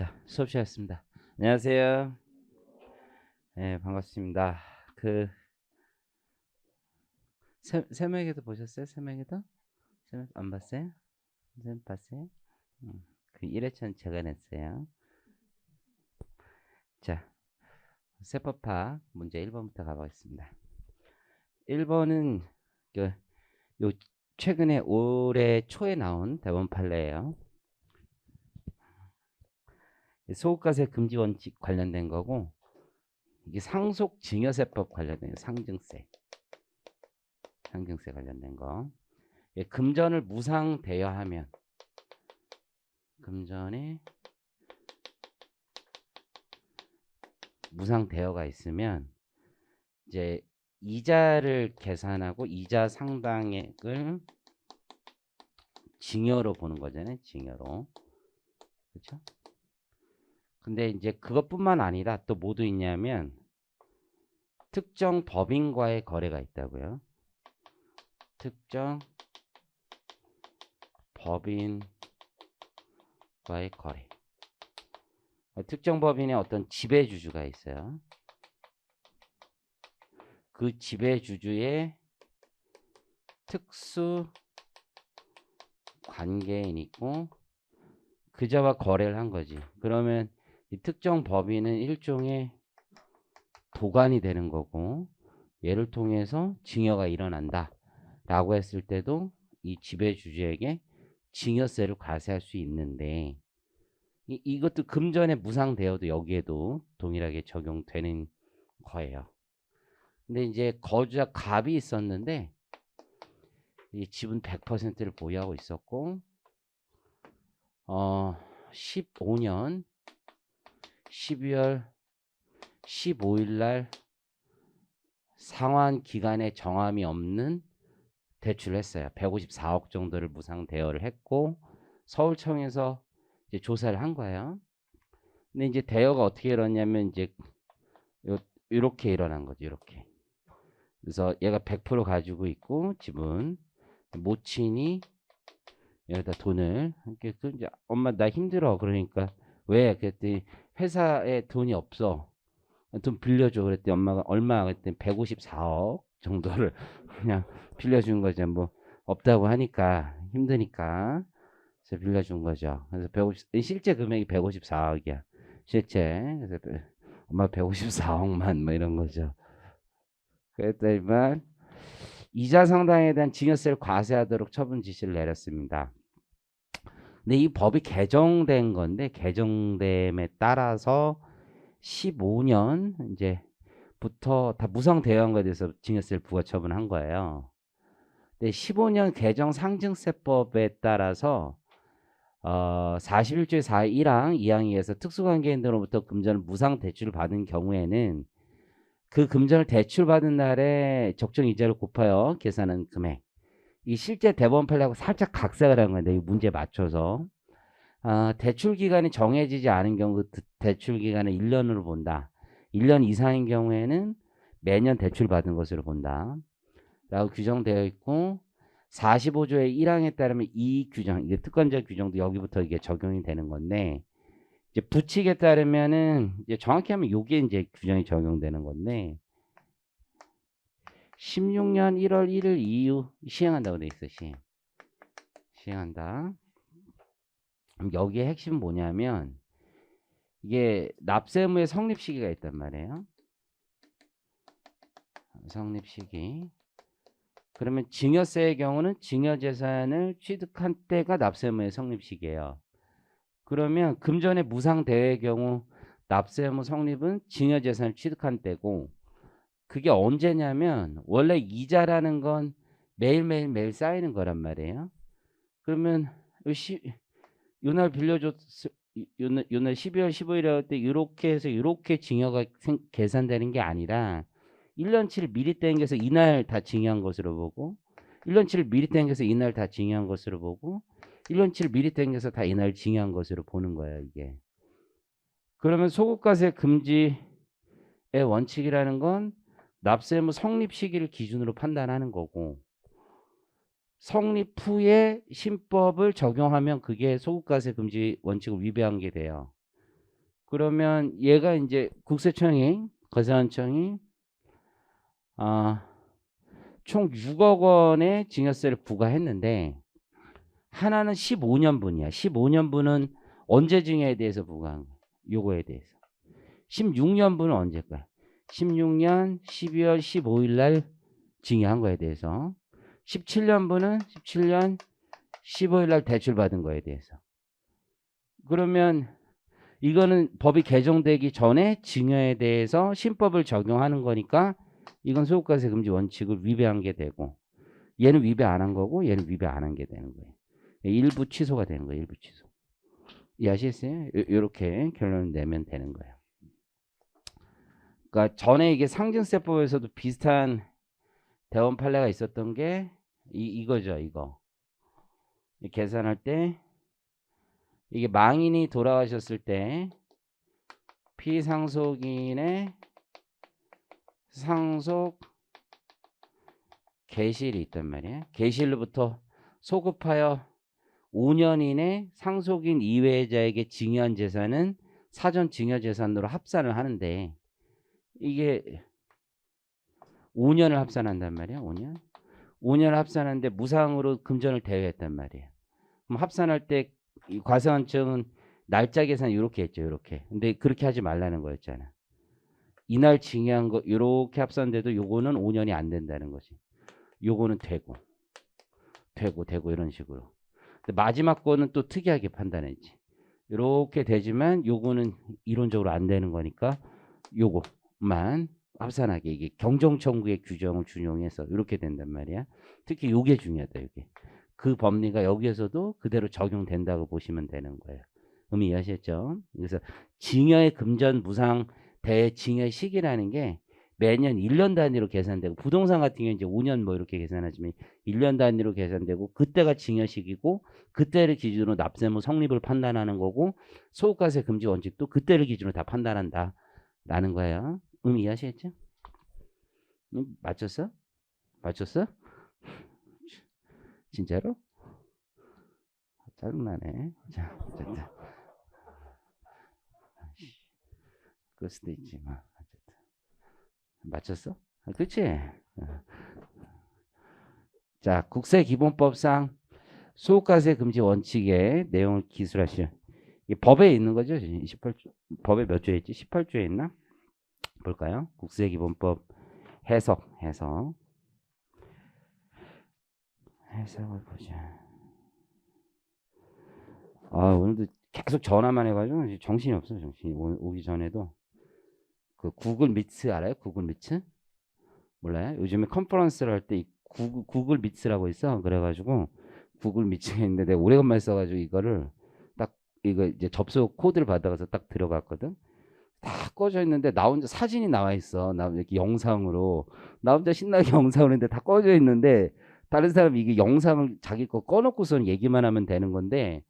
자, 수업 시작했습니다. 안녕하세요. 네, 반갑습니다. 세명에도 보셨어요? 세명에도? 안 봤어요? 선 봤어요? 그 1회차는 제가 냈어요. 자, 세법학 문제 1번부터 가보겠습니다. 1번은 요 최근에 올해 초에 나온 대법원 판례예요. 소득과세 금지 원칙 관련된 거고, 이게 상속증여세법 관련된 상증세 관련된 거. 금전을 무상 대여하면, 금전에 무상 대여가 있으면 이제 이자를 계산하고 이자 상당액을 징여로 보는 거잖아요. 징여로. 그렇죠? 근데 이제 그것뿐만 아니라 또 뭐도 있냐면 특정 법인과의 거래가 있다고요. 특정 법인과의 거래. 특정 법인의 어떤 지배주주가 있어요. 그 지배주주의 특수 관계인 있고 그자와 거래를 한 거지. 그러면 이 특정 법인은 일종의 도관이 되는 거고 얘를 통해서 징여가 일어난다 라고 했을 때도 이 지배주주에게 징여세를 과세할 수 있는데 이것도 금전의 무상대여도 여기에도 동일하게 적용되는 거예요. 근데 이제 거주자 갑이 있었는데 이 지분 100%를 보유하고 있었고 15년 12월 15일 날 상환 기간에 정함이 없는 대출을 했어요. 154억 정도를 무상 대여를 했고 서울청에서 이제 조사를 한 거예요. 근데 이제 대여가 어떻게 일어났냐면 이제 이렇게 일어난 거죠. 이렇게. 그래서 얘가 100% 가지고 있고 지분 모친이 여기다 돈을 이렇게 이제 엄마 나 힘들어 그러니까 왜 그랬더니 회사에 돈이 없어 돈 빌려줘 그랬더니 엄마가 얼마 그랬더니 154억 정도를 그냥 빌려준 거죠. 뭐 없다고 하니까 힘드니까 그래서 빌려준 거죠. 그래서 150 실제 금액이 154억이야. 실제 그래서 엄마 154억만 뭐 이런 거죠. 그랬더니만 이자 상당에 대한 증여세를 과세하도록 처분 지시를 내렸습니다. 근데 이 법이 개정된 건데 개정됨에 따라서 15년 이제부터 다 무상 대여한 거에 대해서 증여세를 부과 처분한 거예요. 근데 15년 개정 상증세법에 따라서 41조의 4.1항 2항에서 특수관계인들로부터 금전을 무상 대출을 받은 경우에는 그 금전을 대출받은 날에 적정 이자를 곱하여 계산한 금액. 이 실제 대법원 판례하고 살짝 각색을 한 건데 이 문제 맞춰서 대출 기간이 정해지지 않은 경우 그 대출 기간을 1년으로 본다. 1년 이상인 경우에는 매년 대출 받은 것으로 본다. 라고 규정되어 있고 45조의 1항에 따르면 이 규정, 이게 특권적 규정도 여기부터 이게 적용이 되는 건데 이제 부칙에 따르면은 이제 정확히 하면 요게 이제 규정이 적용되는 건데 16년 1월 1일 이후 시행한다고 돼 있어. 시행한다. 그럼 여기에 핵심은 뭐냐면 이게 납세의무의 성립 시기가 있단 말이에요. 성립 시기. 그러면 증여세의 경우는 증여재산을 취득한 때가 납세의무의 성립 시기예요. 그러면 금전의 무상 대여의 경우 납세의무 성립은 증여재산을 취득한 때고 그게 언제냐면 원래 이자라는 건 매일 쌓이는 거란 말이에요. 그러면 요날 빌려줬 요날 12월 15일에 할 때 이렇게 해서 이렇게 증여가 계산되는 게 아니라 1년치를 미리 땡겨서 이날 다 증여한 것으로 보고 1년치를 미리 땡겨서 이날 다 증여한 것으로 보고 1년치를 미리 땡겨서 다 이날 증여한 것으로 보는 거예요. 이게. 그러면 소득과세 금지의 원칙이라는 건 납세의무 성립 시기를 기준으로 판단하는 거고 성립 후에 신법을 적용하면 그게 소득과세 금지 원칙을 위배한 게 돼요. 그러면 얘가 이제 국세청이 거래처청이 총 6억 원의 증여세를 부과했는데 하나는 15년분이야. 15년분은 언제 증여에 대해서 부과한 거야? 요거에 대해서. 16년분은 언제까지? 16년 12월 15일 날 증여한 거에 대해서. 17년분은 17년 15일 날 대출받은 거에 대해서. 그러면 이거는 법이 개정되기 전에 증여에 대해서 신법을 적용하는 거니까 이건 소득과세 금지 원칙을 위배한 게 되고 얘는 위배 안 한 거고 얘는 위배 안 한 게 되는 거예요. 일부 취소가 되는 거예요. 일부 취소. 이해하시겠어요? 이렇게 결론을 내면 되는 거예요. 그러니까 전에 이게 상증세법에서도 비슷한 대원 판례가 있었던 게 이거죠. 이거. 계산할 때 이게 망인이 돌아가셨을 때 피상속인의 상속 계실이 있단 말이에요. 계실로부터 소급하여 5년 이내 상속인 이외자에게 증여한 재산은 사전 증여 재산으로 합산을 하는데 이게 5년을 합산한단 말이에요. 5년을 합산하는데 무상으로 금전을 대여했단 말이에요. 그럼 합산할 때 과세원청은 날짜 계산 이렇게 했죠. 이렇게. 근데 그렇게 하지 말라는 거였잖아. 이날 증여한 거 이렇게 합산돼도 요거는 5년이 안 된다는 거지. 요거는 되고 이런 식으로. 근데 마지막 거는 또 특이하게 판단했지. 이렇게 되지만 요거는 이론적으로 안 되는 거니까 요거만 합산하게 이게 경정청구의 규정을 준용해서 이렇게 된단 말이야. 특히 요게 중요하다. 요게. 그 법리가 여기에서도 그대로 적용된다고 보시면 되는 거예요. 의미 이해하셨죠? 그래서 증여의 금전 무상 대증여 시기라는 게 매년 1년 단위로 계산되고 부동산 같은 경우는 이제 5년 뭐 이렇게 계산하지만 1년 단위로 계산되고 그때가 증여 시기고 그때를 기준으로 납세무 성립을 판단하는 거고 소득과세 금지 원칙도 그때를 기준으로 다 판단한다라는 거예요. 의미 이해하시겠죠? 맞췄어? 맞췄어? 진짜로? 짜증나네. 자, 어쨌든. 그럴 수도 있지만 어쨌든. 맞췄어? 그치? 자, 국세기본법상 소득과세 금지 원칙의 내용을 기술하시오. 이게 법에 있는 거죠? 18조, 법에 몇 조에 있지? 18조에 있나? 볼까요? 국세기본법 해석을 보자. 오늘도 계속 전화만 해가지고 정신이 없어. 정신이 오기 전에도 그 구글 미츠 알아요? 구글 미츠? 몰라요? 요즘에 컨퍼런스를 할 때 구글 미츠라고 있어. 그래가지고 구글 미츠가 있는데 내가 오래간만에 써가지고 이거를 딱 이거 이제 접속 코드를 받아가서 딱 들어갔거든. 다 꺼져 있는데 나 혼자 사진이 나와 있어. 나 이렇게 영상으로 나 혼자 신나게 영상을 했는데 다 꺼져 있는데 다른 사람이 이게 영상을 자기 거 꺼놓고선 얘기만 하면 되는 건데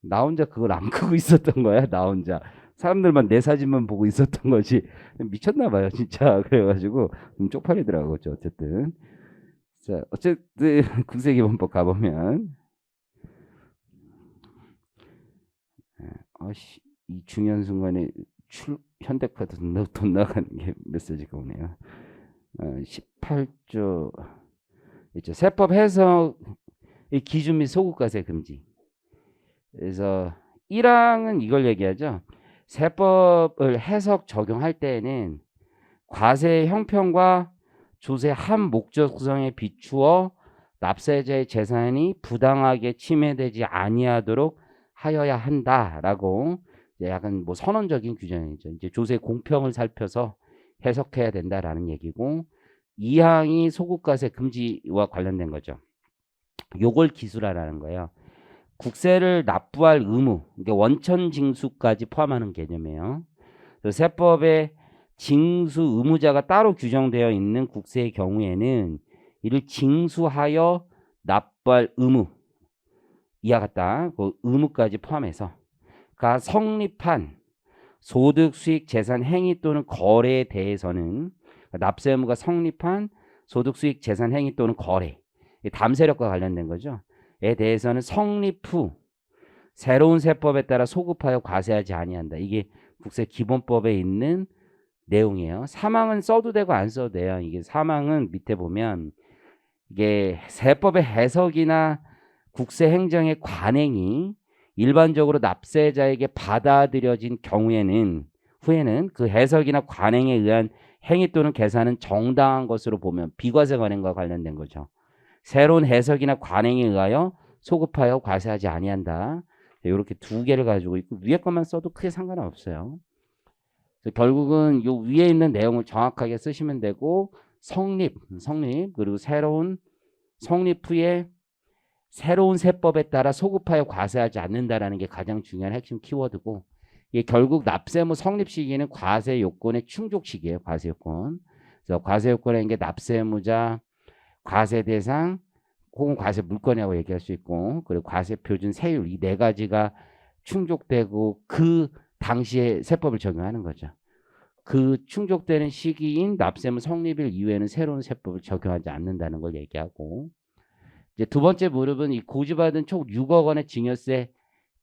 나 혼자 그걸 안 끄고 있었던 거야. 나 혼자 사람들만 내 사진만 보고 있었던 거지. 미쳤나 봐요 진짜. 그래가지고 쪽팔리더라고. 어쨌든 자 어쨌든 국세기본법 가보면 이 중요한 순간에 현대카드 돈 나가는 게 메시지가 오네요. 18조 있죠. 세법 해석 기준 및 소득과세 금지. 그래서 1항은 이걸 얘기하죠. 세법을 해석 적용할 때에는 과세 형평과 조세 한 목적성에 비추어 납세자의 재산이 부당하게 침해되지 아니하도록 하여야 한다라고 약간 뭐 선언적인 규정이죠. 이제 조세 공평을 살펴서 해석해야 된다라는 얘기고 2항이 소득과세 금지와 관련된 거죠. 요걸 기술하라는 거예요. 국세를 납부할 의무, 그러니까 원천 징수까지 포함하는 개념이에요. 세법에 징수 의무자가 따로 규정되어 있는 국세의 경우에는 이를 징수하여 납부할 의무 이와 같다. 그 의무까지 포함해서 가 성립한 소득, 수익, 재산, 행위 또는 거래에 대해서는 납세 의무가 성립한 소득, 수익, 재산, 행위 또는 거래 담세력과 관련된 거죠. 에 대해서는 성립 후 새로운 세법에 따라 소급하여 과세하지 아니한다. 이게 국세 기본법에 있는 내용이에요. 사망은 써도 되고 안 써도 돼요. 이게 사망은 밑에 보면 이게 세법의 해석이나 국세 행정의 관행이 일반적으로 납세자에게 받아들여진 경우에는 후에는 그 해석이나 관행에 의한 행위 또는 계산은 정당한 것으로 보면 비과세 관행과 관련된 거죠. 새로운 해석이나 관행에 의하여 소급하여 과세하지 아니한다. 이렇게 두 개를 가지고 있고 위에 것만 써도 크게 상관은 없어요. 결국은 요 위에 있는 내용을 정확하게 쓰시면 되고 성립 그리고 새로운 성립 후에 새로운 세법에 따라 소급하여 과세하지 않는다라는 게 가장 중요한 핵심 키워드고 이게 결국 납세무 성립 시기는 과세 요건의 충족 시기예요. 과세 요건. 그래서 과세 요건인 게 납세무자, 과세 대상 혹은 과세 물건이라고 얘기할 수 있고 그리고 과세 표준 세율 이 네 가지가 충족되고 그 당시에 세법을 적용하는 거죠. 그 충족되는 시기인 납세무 성립일 이후에는 새로운 세법을 적용하지 않는다는 걸 얘기하고 이제 두 번째 무릎은 이 고지받은 총 6억 원의 증여세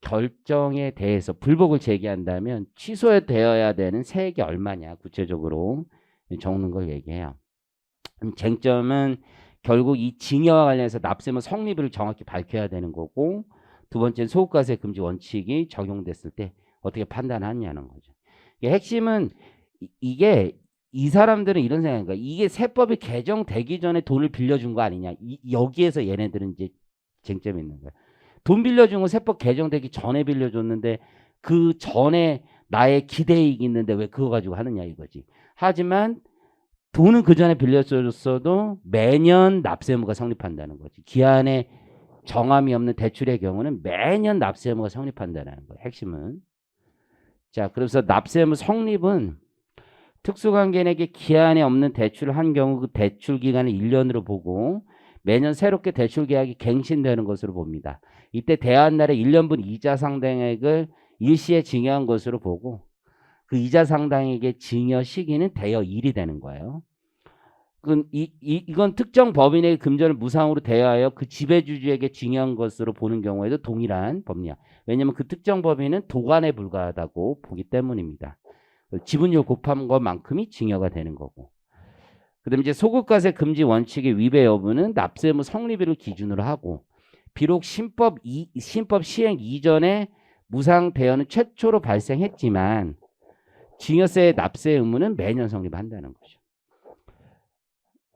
결정에 대해서 불복을 제기한다면 취소되어야 되는 세액이 얼마냐 구체적으로 적는 걸 얘기해요. 쟁점은 결국 이 증여와 관련해서 납세무 성립을 정확히 밝혀야 되는 거고 두 번째는 소득과세 금지 원칙이 적용됐을 때 어떻게 판단하느냐는 거죠. 핵심은 이게 이 사람들은 이런 생각인가 이게 세법이 개정되기 전에 돈을 빌려준 거 아니냐 여기에서 얘네들은 이제 쟁점이 있는 거야. 돈 빌려준 건 세법 개정되기 전에 빌려줬는데 그 전에 나의 기대이익이 있는데 왜 그거 가지고 하느냐 이거지. 하지만 돈은 그 전에 빌려줬어도 매년 납세의무가 성립한다는 거지. 기한에 정함이 없는 대출의 경우는 매년 납세의무가 성립한다는 거예요. 핵심은. 자, 그래서 납세의무 성립은 특수관계인에게 기한에 없는 대출을 한 경우 그 대출 기간을 1년으로 보고 매년 새롭게 대출 계약이 갱신되는 것으로 봅니다. 이때 대한날의 1년분 이자 상당액을 일시에 증여한 것으로 보고 그 이자 상당액의 증여 시기는 대여 1이 되는 거예요. 이건 특정 법인에게 금전을 무상으로 대여하여 그 지배주주에게 증여한 것으로 보는 경우에도 동일한 법리야. 왜냐하면 그 특정 법인은 도관에 불과하다고 보기 때문입니다. 지분율 곱한 것만큼이 증여가 되는 거고. 그다음에 이제 소득과세 금지 원칙의 위배 여부는 납세의무 성립일을 기준으로 하고 비록 신법 시행 이전에 무상 대여는 최초로 발생했지만 증여세의 납세 의무는 매년 성립한다는 거죠.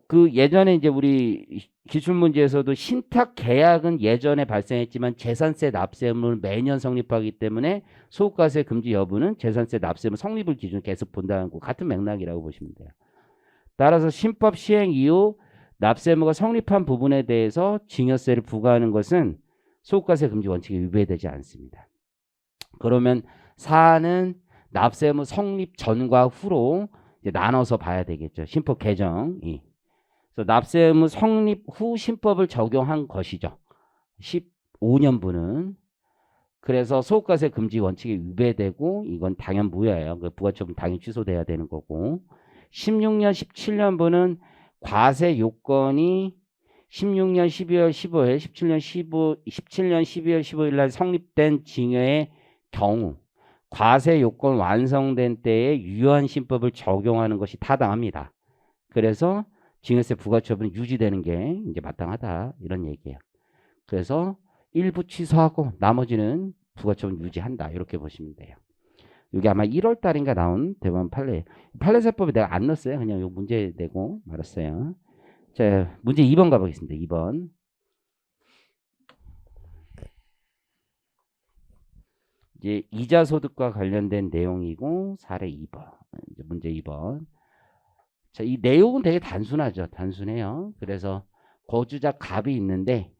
그 예전에 이제 우리 기출 문제에서도 신탁 계약은 예전에 발생했지만 재산세 납세 의무는 매년 성립하기 때문에 소득과세 금지 여부는 재산세 납세 의무 성립을 기준으로 계속 본다는 거 같은 맥락이라고 보시면 돼요. 따라서 신법 시행 이후 납세 의무가 성립한 부분에 대해서 증여세를 부과하는 것은 소득과세 금지 원칙에 위배되지 않습니다. 그러면 사안은 납세 의무 성립 전과 후로 이제 나눠서 봐야 되겠죠. 신법 개정이. 그래서 납세 의무 성립 후 신법을 적용한 것이죠. 15년분은. 그래서 소득과세 금지 원칙에 위배되고 이건 당연 무효예요. 그 부가처분 당연히 취소돼야 되는 거고 16년, 17년분은 과세 요건이 16년 12월 15일, 17년 12월 15일 날 성립된 증여의 경우 과세 요건 완성된 때에 유효한 신법을 적용하는 것이 타당합니다. 그래서 증여세 부과처분이 유지되는 게 이제 마땅하다 이런 얘기예요. 그래서 일부 취소하고 나머지는 부과처분 유지한다 이렇게 보시면 돼요. 이게 아마 1월 달인가 나온 대법원 판례세법에 내가 안 넣었어요. 그냥 요 문제 내고 말았어요. 자, 문제 2번 가보겠습니다. 2번. 이제 이자 소득과 관련된 내용이고 사례 2번. 이제 문제 2번. 자, 이 내용은 되게 단순하죠. 단순해요. 그래서 거주자 갑이 있는데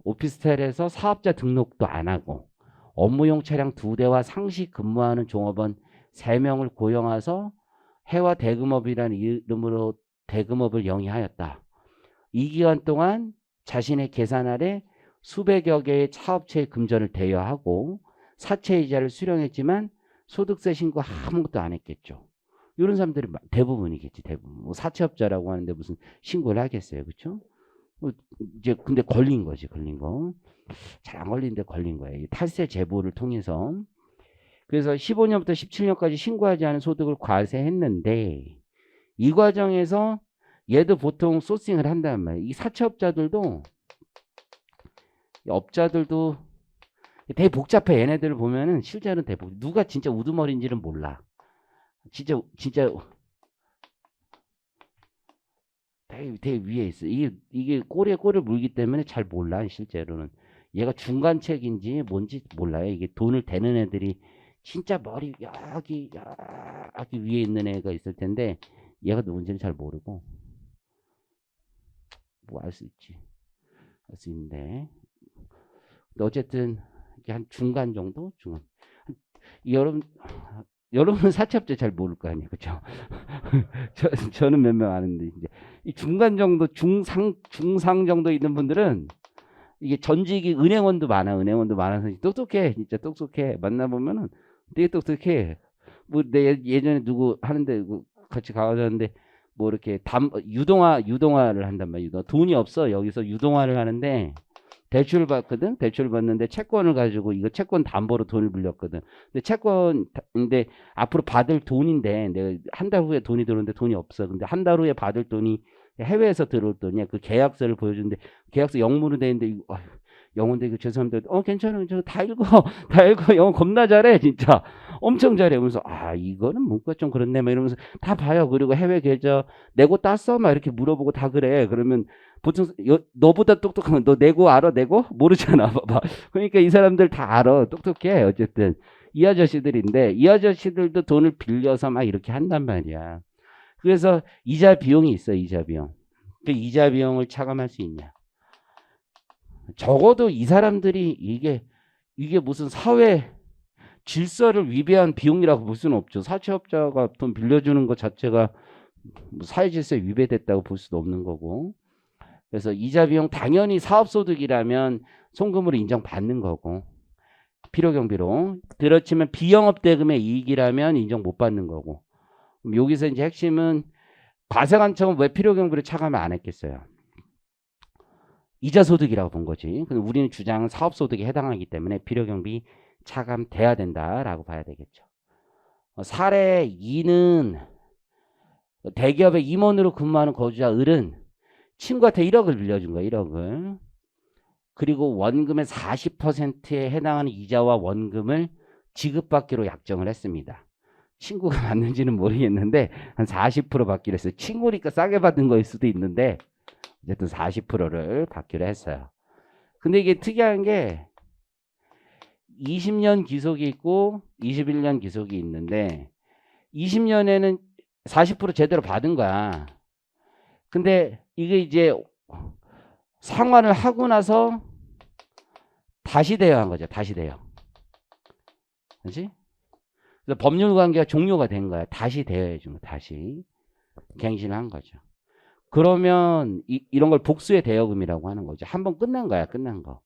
오피스텔에서 사업자 등록도 안 하고 업무용 차량 2대와 상시 근무하는 종업원 3명을 고용해서 해와 대금업이라는 이름으로 대금업을 영위하였다. 이 기간 동안 자신의 계산 아래 수백여 개의 사업체의 금전을 대여하고 사채이자를 수령했지만 소득세 신고 아무것도 안 했겠죠. 이런 사람들이 대부분이겠지. 대부분. 뭐 사채업자라고 하는데 무슨 신고를 하겠어요. 그렇죠? 이제 근데 걸린 거지. 걸린 거. 잘 안 걸리는데 걸린 거예요. 탈세 제보를 통해서. 그래서 15년부터 17년까지 신고하지 않은 소득을 과세했는데 이 과정에서 얘도 보통 소싱을 한단 말이에요. 이 사채업자들도 업자들도 되게 복잡해. 얘네들을 보면은 실제로는 되게 누가 진짜 우두머리인지는 몰라. 진짜 되게 위에 있어. 이게 꼬리에 꼬리를 물기 때문에 잘 몰라. 실제로는 얘가 중간책인지 뭔지 몰라요. 이게 돈을 대는 애들이 진짜 머리 여기 위에 있는 애가 있을 텐데 얘가 누군지는 잘 모르고 뭐 알 수 있지. 알 수 있는데 어쨌든 한 중간 정도? 중간. 여러분은 사채업자 잘 모를 거 아니에요. 그죠? 저는 몇 명 아는데, 이제 이 중간 정도, 중상 정도 있는 분들은 이게 전직이 은행원도 많아서 똑똑해. 진짜 똑똑해. 만나보면은 되게 똑똑해. 뭐, 내 예전에 누구 하는데, 같이 가봤는데, 뭐 이렇게 유동화를 한단 말이야. 돈이 없어. 여기서 유동화를 하는데, 대출을 받거든. 대출을 받는데 채권을 가지고 이거 채권 담보로 돈을 빌렸거든. 근데 채권인데 앞으로 받을 돈인데 내가 한 달 후에 돈이 들어오는데 돈이 없어. 근데 한 달 후에 받을 돈이 해외에서 들어올 돈이야. 그 계약서를 보여주는데 계약서 영문으로 돼 있는데 영어인데 이거 죄송합니다. 괜찮아. 저 다 읽어. 다 읽어. 영어 겁나 잘해. 진짜. 엄청 잘해. 그러면서 이거는 뭔가 좀 그렇네. 막 이러면서 다 봐요. 그리고 해외 계좌 내고 땄어? 막 이렇게 물어보고 다 그래. 그러면 보통 너보다 똑똑한 건 너 내고 알아? 내고? 모르잖아. 봐봐. 그러니까 이 사람들 다 알아. 똑똑해. 어쨌든 이 아저씨들인데 이 아저씨들도 돈을 빌려서 막 이렇게 한단 말이야. 그래서 이자 비용이 있어. 이자 비용. 그 이자 비용을 차감할 수 있냐? 적어도 이 사람들이 이게 무슨 사회 질서를 위배한 비용이라고 볼 수는 없죠. 사채업자가 돈 빌려주는 것 자체가 뭐 사회 질서에 위배됐다고 볼 수도 없는 거고. 그래서 이자 비용 당연히 사업소득이라면 송금으로 인정받는 거고 필요경비로. 그렇지만 비영업 대금의 이익이라면 인정 못 받는 거고. 그럼 여기서 이제 핵심은 과세관청은 왜 필요경비를 차감을 안 했겠어요? 이자소득이라고 본 거지. 근데 우리는 주장은 사업소득에 해당하기 때문에 필요경비 차감돼야 된다라고 봐야 되겠죠. 사례 2는 대기업의 임원으로 근무하는 거주자 을은 친구한테 1억을 빌려준 거야. 1억을. 그리고 원금의 40%에 해당하는 이자와 원금을 지급받기로 약정을 했습니다. 친구가 맞는지는 모르겠는데 한 40% 받기로 했어요. 친구니까 싸게 받은 거일 수도 있는데 어쨌든 40%를 받기로 했어요. 근데 이게 특이한 게 20년 기속이 있고 21년 기속이 있는데 20년에는 40% 제대로 받은 거야. 근데 이게 이제 상환을 하고 나서 다시 대여한 거죠. 다시 대여. 그렇지? 그래서 법률 관계가 종료가 된 거야. 다시 대여해 준 거. 다시 갱신을 한 거죠. 그러면 이런 걸 복수의 대여금이라고 하는 거죠. 한 번 끝난 거야. 끝난 거.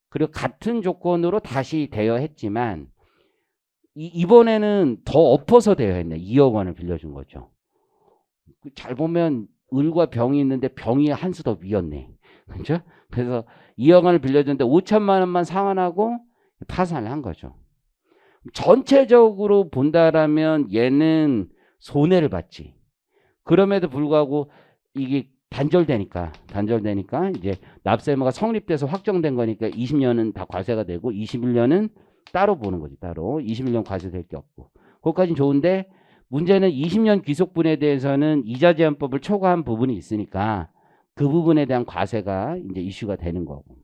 그리고 같은 조건으로 다시 대여했지만 이번에는 더 엎어서 대여했네. 2억 원을 빌려준 거죠. 잘 보면 을과 병이 있는데 병이 한 수 더 위였네. 그렇죠? 그래서 2억 원을 빌려줬는데 5천만 원만 상환하고 파산을 한 거죠. 전체적으로 본다라면 얘는 손해를 봤지. 그럼에도 불구하고 이게 단절되니까 이제 납세 의무가 성립돼서 확정된 거니까 20년은 다 과세가 되고 21년은 따로 보는 거지. 따로 21년 과세될 게 없고. 그것까지는 좋은데 문제는 20년 귀속분에 대해서는 이자제한법을 초과한 부분이 있으니까 그 부분에 대한 과세가 이제 이슈가 되는 거고.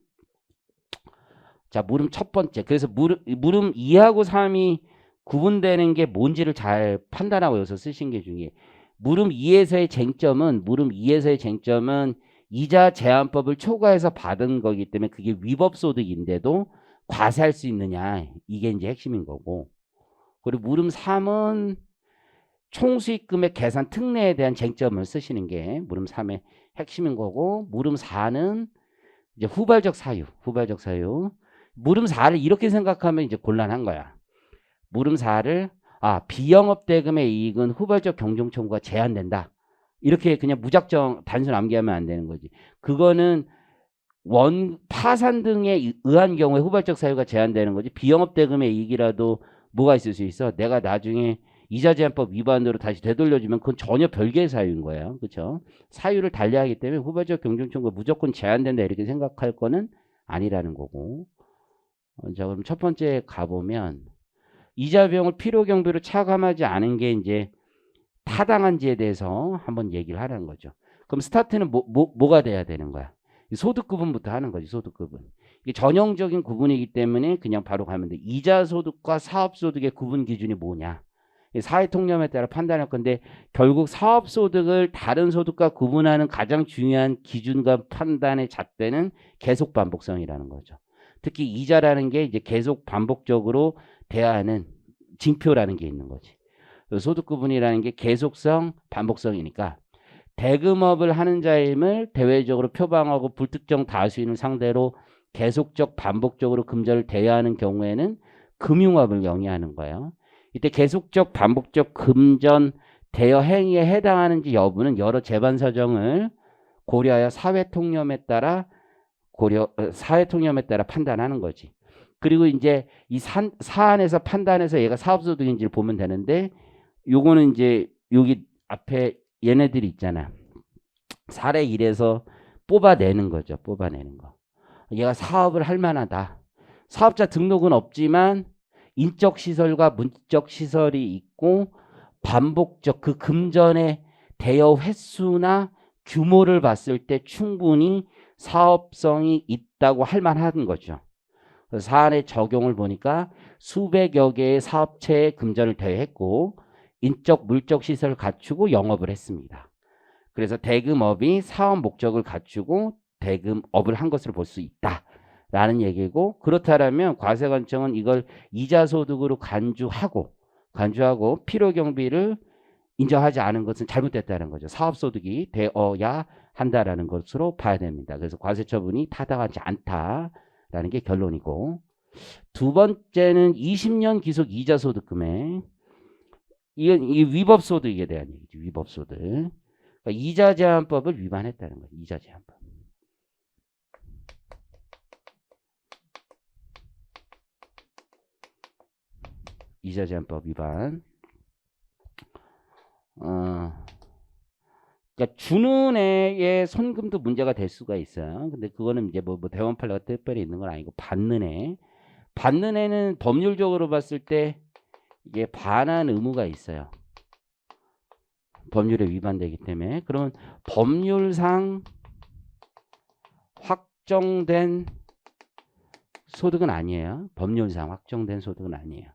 자, 물음 첫 번째. 그래서 물음 2하고 3이 구분되는 게 뭔지를 잘 판단하고 여기서 쓰신 게 중요해. 물음 2에서의 쟁점은 이자 제한법을 초과해서 받은 거기 때문에 그게 위법소득인데도 과세할 수 있느냐. 이게 이제 핵심인 거고. 그리고 물음 3은 총수익금의 계산 특례에 대한 쟁점을 쓰시는 게 물음 3의 핵심인 거고, 물음 4는 이제 후발적 사유. 물음 4를 이렇게 생각하면 이제 곤란한 거야. 물음 4를 비영업 대금의 이익은 후발적 경종 청구가 제한된다. 이렇게 그냥 무작정 단순 암기하면 안 되는 거지. 그거는 파산 등에 의한 경우에 후발적 사유가 제한되는 거지. 비영업 대금의 이익이라도 뭐가 있을 수 있어? 내가 나중에 이자 제한법 위반으로 다시 되돌려주면 그건 전혀 별개의 사유인 거예요. 그렇죠? 사유를 달리하기 때문에 후발적 경종 청구가 무조건 제한된다 이렇게 생각할 거는 아니라는 거고. 자, 그럼 첫 번째 가보면 이자 비용을 필요 경비로 차감하지 않은 게 이제 타당한지에 대해서 한번 얘기를 하라는 거죠. 그럼 스타트는 뭐가 돼야 되는 거야? 소득 구분부터 하는 거지. 소득 구분. 이게 전형적인 구분이기 때문에 그냥 바로 가면 돼. 이자 소득과 사업 소득의 구분 기준이 뭐냐? 사회 통념에 따라 판단할 건데 결국 사업 소득을 다른 소득과 구분하는 가장 중요한 기준과 판단의 잣대는 계속 반복성이라는 거죠. 특히 이자라는 게 이제 계속 반복적으로 대하는 징표라는 게 있는 거지. 소득 구분이라는 게 계속성, 반복성이니까 대금업을 하는 자임을 대외적으로 표방하고 불특정 다수인을 상대로 계속적, 반복적으로 금전을 대여하는 경우에는 금융업을 영위하는 거예요. 이때 계속적, 반복적 금전 대여 행위에 해당하는지 여부는 여러 재반 사정을 고려하여 사회 통념에 따라 판단하는 거지. 그리고 이제 이 사안에서 판단해서 얘가 사업소득인지를 보면 되는데 요거는 이제 여기 앞에 얘네들이 있잖아. 사례 1에서 뽑아내는 거죠. 뽑아내는 거. 얘가 사업을 할 만하다. 사업자 등록은 없지만 인적 시설과 문적 시설이 있고 반복적 그 금전의 대여 횟수나 규모를 봤을 때 충분히 사업성이 있다고 할 만한 거죠. 사안의 적용을 보니까 수백여 개의 사업체에 금전을 대여했고 인적 물적 시설을 갖추고 영업을 했습니다. 그래서 대금업이 사업 목적을 갖추고 대금업을 한 것으로 볼 수 있다라는 얘기고, 그렇다면 과세관청은 이걸 이자소득으로 간주하고 필요경비를 인정하지 않은 것은 잘못됐다는 거죠. 사업소득이 되어야 한다라는 것으로 봐야 됩니다. 그래서 과세처분이 타당하지 않다라는 게 결론이고, 두 번째는 20년 기속 이자소득 금액. 이건 이 위법소득에 대한 얘기죠. 위법소득. 그러니까 이자제한법을 위반했다는 거예요. 이자제한법. 이자제한법 위반. 그러니까 주는 애의 손금도 문제가 될 수가 있어요. 근데 그거는 이제 뭐 대원팔례가 특별히 있는 건 아니고 받는 애는 법률적으로 봤을 때 이게 반환 의무가 있어요. 법률에 위반되기 때문에. 그러면 법률상 확정된 소득은 아니에요. 법률상 확정된 소득은 아니에요.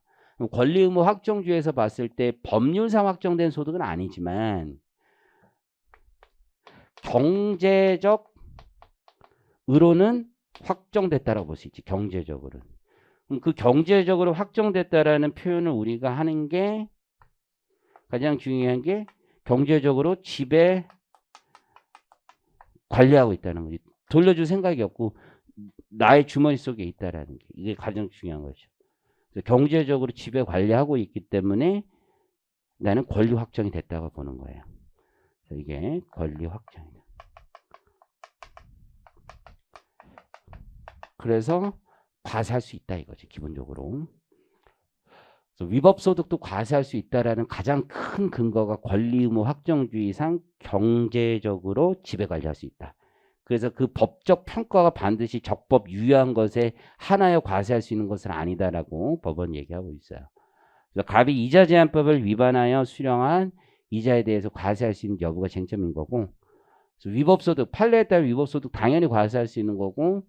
권리 의무 확정주의에서 봤을 때 법률상 확정된 소득은 아니지만 경제적으로는 확정됐다라고 볼 수 있지. 경제적으로는. 그 경제적으로 확정됐다라는 표현을 우리가 하는 게 가장 중요한 게 경제적으로 지배 관리하고 있다는 거지. 돌려줄 생각이 없고 나의 주머니 속에 있다라는 게 이게 가장 중요한 거죠. 경제적으로 지배 관리하고 있기 때문에 나는 권리 확정이 됐다고 보는 거예요. 이게 권리 확정이다. 그래서 과세할 수 있다 이거지, 기본적으로. 그래서 위법소득도 과세할 수 있다라는 가장 큰 근거가 권리 의무 확정주의상 경제적으로 지배 관리할 수 있다. 그래서 그 법적 평가가 반드시 적법 유효한 것에 하나여 과세할 수 있는 것은 아니다라고 법원 얘기하고 있어요. 그래서 갑이 이자제한법을 위반하여 수령한 이자에 대해서 과세할 수 있는 여부가 쟁점인 거고, 그래서 위법소득, 판례에 따른 위법소득 당연히 과세할 수 있는 거고,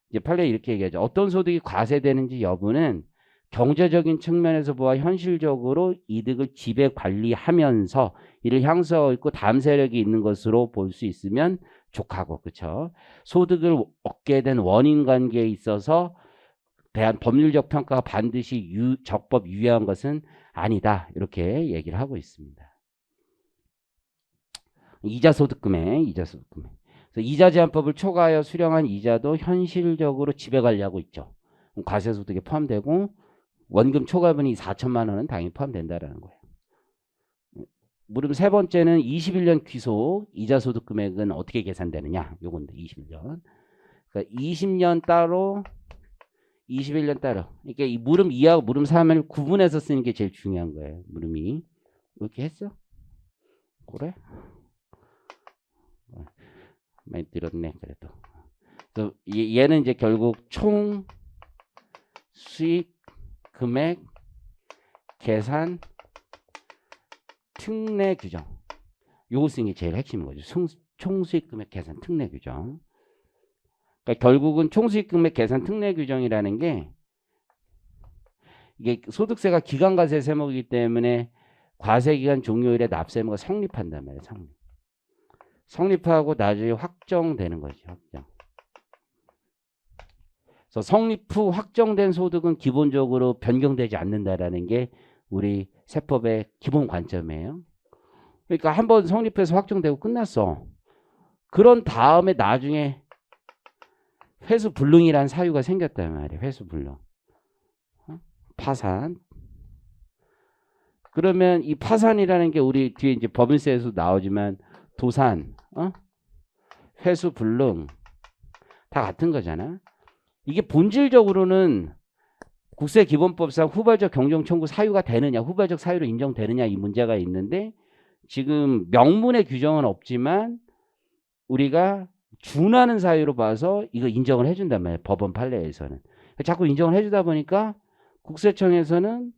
이제 판례에 이렇게 얘기하죠. 어떤 소득이 과세되는지 여부는 경제적인 측면에서 보아 현실적으로 이득을 지배 관리하면서 이를 향수하고 있고 다음 세력이 있는 것으로 볼 수 있으면 족하고, 그렇죠? 소득을 얻게 된 원인 관계에 있어서 대한 법률적 평가가 반드시 적법 유효한 것은 아니다. 이렇게 얘기를 하고 있습니다. 이자소득금액. 그래서 이자제한법을 초과하여 수령한 이자도 현실적으로 지배 관리하고 있죠. 과세소득에 포함되고 원금 초과분이 4천만 원은 당연히 포함된다라는 거예요. 물음 세 번째는 21년 귀속 이자소득 금액은 어떻게 계산되느냐? 요건데 21년. 그러니까 20년 따로 21년 따라. 그러니까 이 물음 2하고 물음 3을 구분해서 쓰는 게 제일 중요한 거예요. 물음 2. 이렇게 했어? 그래? 많이 들었네, 그래도. 그래서 얘는 이제 결국 총 수익 금액 계산 특례 규정. 요거 쓰는 게 제일 핵심인 거죠. 총 수익 금액 계산 특례 규정. 그러니까 결국은 총 수익 금액 계산 특례 규정이라는 게 이게 소득세가 기간과세 세목이기 때문에 과세기간 종료일에 납세의무가 성립한단 말이에요. 성립하고 나중에 확정되는 거죠. 확정. 그래서 성립 후 확정된 소득은 기본적으로 변경되지 않는다라는 게 우리 세법의 기본 관점이에요. 그러니까 한번 성립해서 확정되고 끝났어. 그런 다음에 나중에 회수불능이라는 사유가 생겼단 말이에요. 회수불능. 파산. 그러면 이 파산이라는 게 우리 뒤에 이제 법인세에서 나오지만 도산, 회수불능 다 같은 거잖아. 이게 본질적으로는 국세기본법상 후발적 경정청구 사유가 되느냐, 후발적 사유로 인정되느냐 이 문제가 있는데 지금 명문의 규정은 없지만 우리가 준하는 사유로 봐서 이거 인정을 해준단 말이에요. 법원 판례에서는. 자꾸 인정을 해주다 보니까 국세청에서는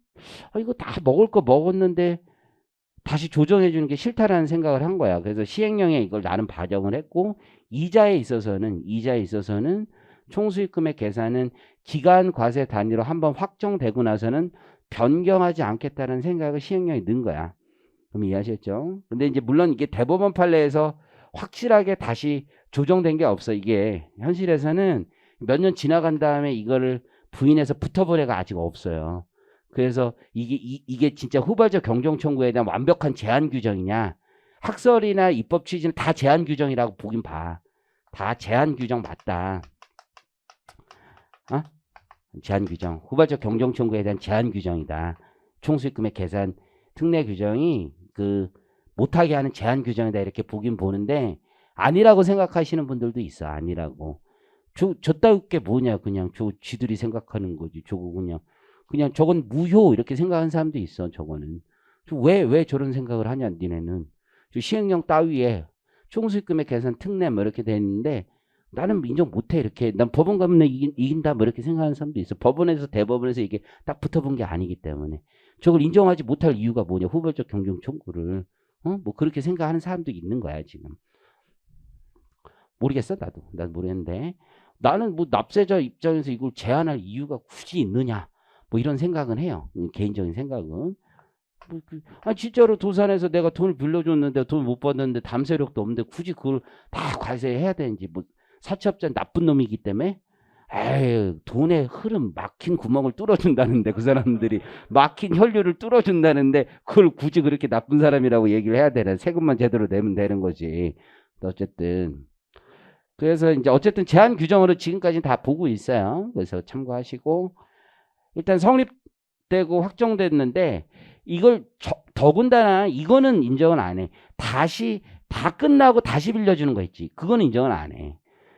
이거 다 먹을 거 먹었는데 다시 조정해 주는 게 싫다라는 생각을 한 거야. 그래서 시행령에 이걸 나름 반영을 했고 이자에 있어서는 총수익금의 계산은 기간 과세 단위로 한번 확정되고 나서는 변경하지 않겠다는 생각을 시행령에 넣은 거야. 그럼 이해하셨죠? 근데 이제 물론 이게 대법원 판례에서 확실하게 다시 조정된 게 없어. 이게 현실에서는 몇 년 지나간 다음에 이거를 부인해서 붙어본 애가 아직 없어요. 그래서 이게 진짜 후발적 경정 청구에 대한 완벽한 제한 규정이냐? 학설이나 입법 취지는 다 제한 규정이라고 보긴 봐. 다 제한 규정 맞다. 제한 규정. 후발적 경정 청구에 대한 제한 규정이다. 총수익금의 계산 특례 규정이 못하게 하는 제한 규정이다 이렇게 보긴 보는데 아니라고 생각하시는 분들도 있어. 아니라고. 저따위 게 뭐냐 그냥 쥐들이 생각하는 거지. 저거 그냥 저건 무효 이렇게 생각하는 사람도 있어. 저거는 왜 저런 생각을 하냐 니네는. 시행령 따위에 총수익금의 계산 특례 뭐 이렇게 돼 있는데 나는 인정 못해 이렇게. 난 법원 가면 이긴다 뭐 이렇게 생각하는 사람도 있어. 법원에서 대법원에서 이게 딱 붙어본 게 아니기 때문에 저걸 인정하지 못할 이유가 뭐냐. 후발적 경정 청구를 뭐 그렇게 생각하는 사람도 있는 거야 지금. 모르겠어 나도. 난 모르겠는데 나는 뭐 납세자 입장에서 이걸 제한할 이유가 굳이 있느냐 뭐 이런 생각은 해요. 개인적인 생각은. 진짜로 도산에서 내가 돈을 빌려줬는데 돈 못 받는데 담세력도 없는데 굳이 그걸 다 과세해야 되는지. 뭐 사채업자는 나쁜 놈이기 때문에 에이, 돈의 흐름 막힌 구멍을 뚫어준다는데 그 사람들이 막힌 혈류를 뚫어준다는데 그걸 굳이 그렇게 나쁜 사람이라고 얘기를 해야 되나. 세금만 제대로 내면 되는 거지. 어쨌든 그래서 이제 어쨌든 제한 규정으로 지금까지 다 보고 있어요. 그래서 참고하시고 일단 성립되고 확정됐는데 이걸 더군다나 이거는 인정은 안 해. 다시 다 끝나고 다시 빌려주는 거 있지. 그거는 인정은 안 해.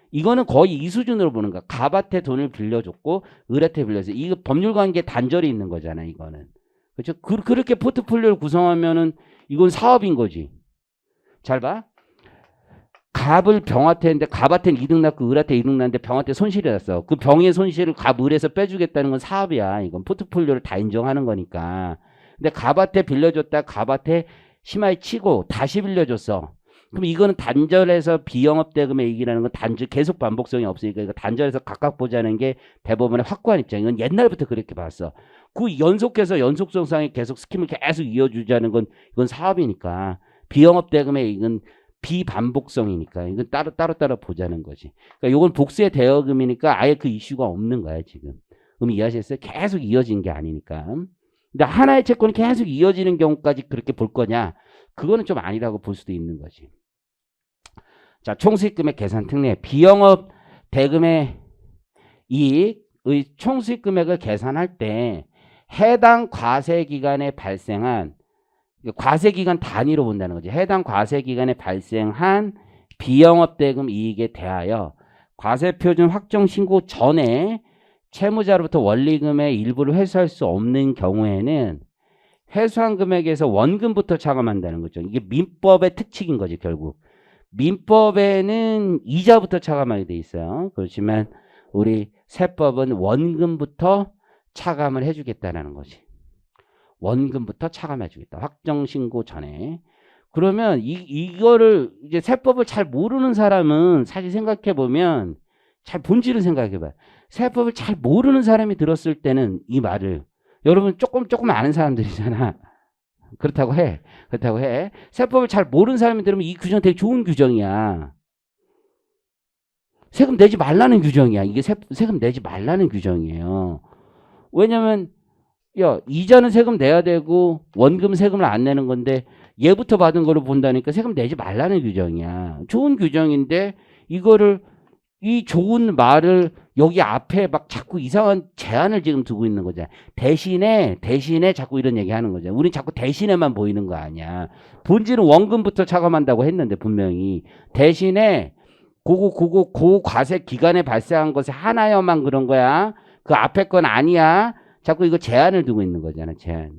이거는 거의 이 수준으로 보는 거야. 갑한테 돈을 빌려줬고 을한테 빌려서 이거 법률관계 단절이 있는 거잖아. 이거는. 그렇죠? 그렇게 포트폴리오를 구성하면은 이건 사업인 거지. 잘 봐. 갑을 병한테 했는데 갑한테는 이득 났고 을한테 이득 났는데 병한테 손실이 났어. 그 병의 손실을 갑 을에서 빼주겠다는 건 사업이야. 이건 포트폴리오를 다 인정하는 거니까. 근데 갑한테 빌려줬다 갑한테 심하게 치고 다시 빌려줬어. 그럼 이거는 단절해서 비영업 대금의 이익이라는 건 단절 계속 반복성이 없으니까 이거 단절해서 각각 보자는 게 대법원의 확고한 입장. 이건 옛날부터 그렇게 봤어. 그 연속해서 연속성상에 계속 스킴을 계속 이어주자는 건 이건 사업이니까 비영업 대금의 이익은 비반복성이니까 이건 따로 보자는 거지. 그러니까 이건 복수의 대여금이니까 아예 그 이슈가 없는 거야 지금. 그럼 이해하셨어요? 계속 이어진 게 아니니까. 근데 하나의 채권이 계속 이어지는 경우까지 그렇게 볼 거냐? 그거는 좀 아니라고 볼 수도 있는 거지. 자, 총수익금의 계산 특례. 비영업 대금의 이익의 총수익 금액을 계산할 때 해당 과세기간에 발생한 과세기간 단위로 본다는 거지. 해당 과세기간에 발생한 비영업 대금 이익에 대하여 과세표준 확정 신고 전에 채무자로부터 원리금의 일부를 회수할 수 없는 경우에는 회수한 금액에서 원금부터 차감한다는 거죠. 이게 민법의 특칙인 거지 결국. 민법에는 이자부터 차감하게 돼 있어요. 그렇지만 우리 세법은 원금부터 차감을 해주겠다라는 거지. 원금부터 차감해주겠다. 확정신고 전에. 그러면 이거를 이제 세법을 잘 모르는 사람은 사실 생각해보면 잘 본질을 생각해봐요. 세법을 잘 모르는 사람이 들었을 때는 이 말을 여러분 조금 아는 사람들이잖아. 그렇다고 해. 세법을 잘 모르는 사람이 들으면 이 규정 되게 좋은 규정이야. 세금 내지 말라는 규정이야. 이게 세금 내지 말라는 규정이에요. 왜냐면 이자는 세금 내야 되고 원금 세금을 안 내는 건데 얘부터 받은 거로 본다니까 세금 내지 말라는 규정이야. 좋은 규정인데 이거를 이 좋은 말을 여기 앞에 막 자꾸 이상한 제한을 지금 두고 있는 거잖아. 대신에 자꾸 이런 얘기 하는 거잖아. 우린 자꾸 대신에만 보이는 거 아니야. 본질은 원금부터 차감한다고 했는데 분명히 대신에 고과세 기간에 발생한 것에 하나여만 그런 거야. 그 앞에 건 아니야. 자꾸 이거 제한을 두고 있는 거잖아. 제한.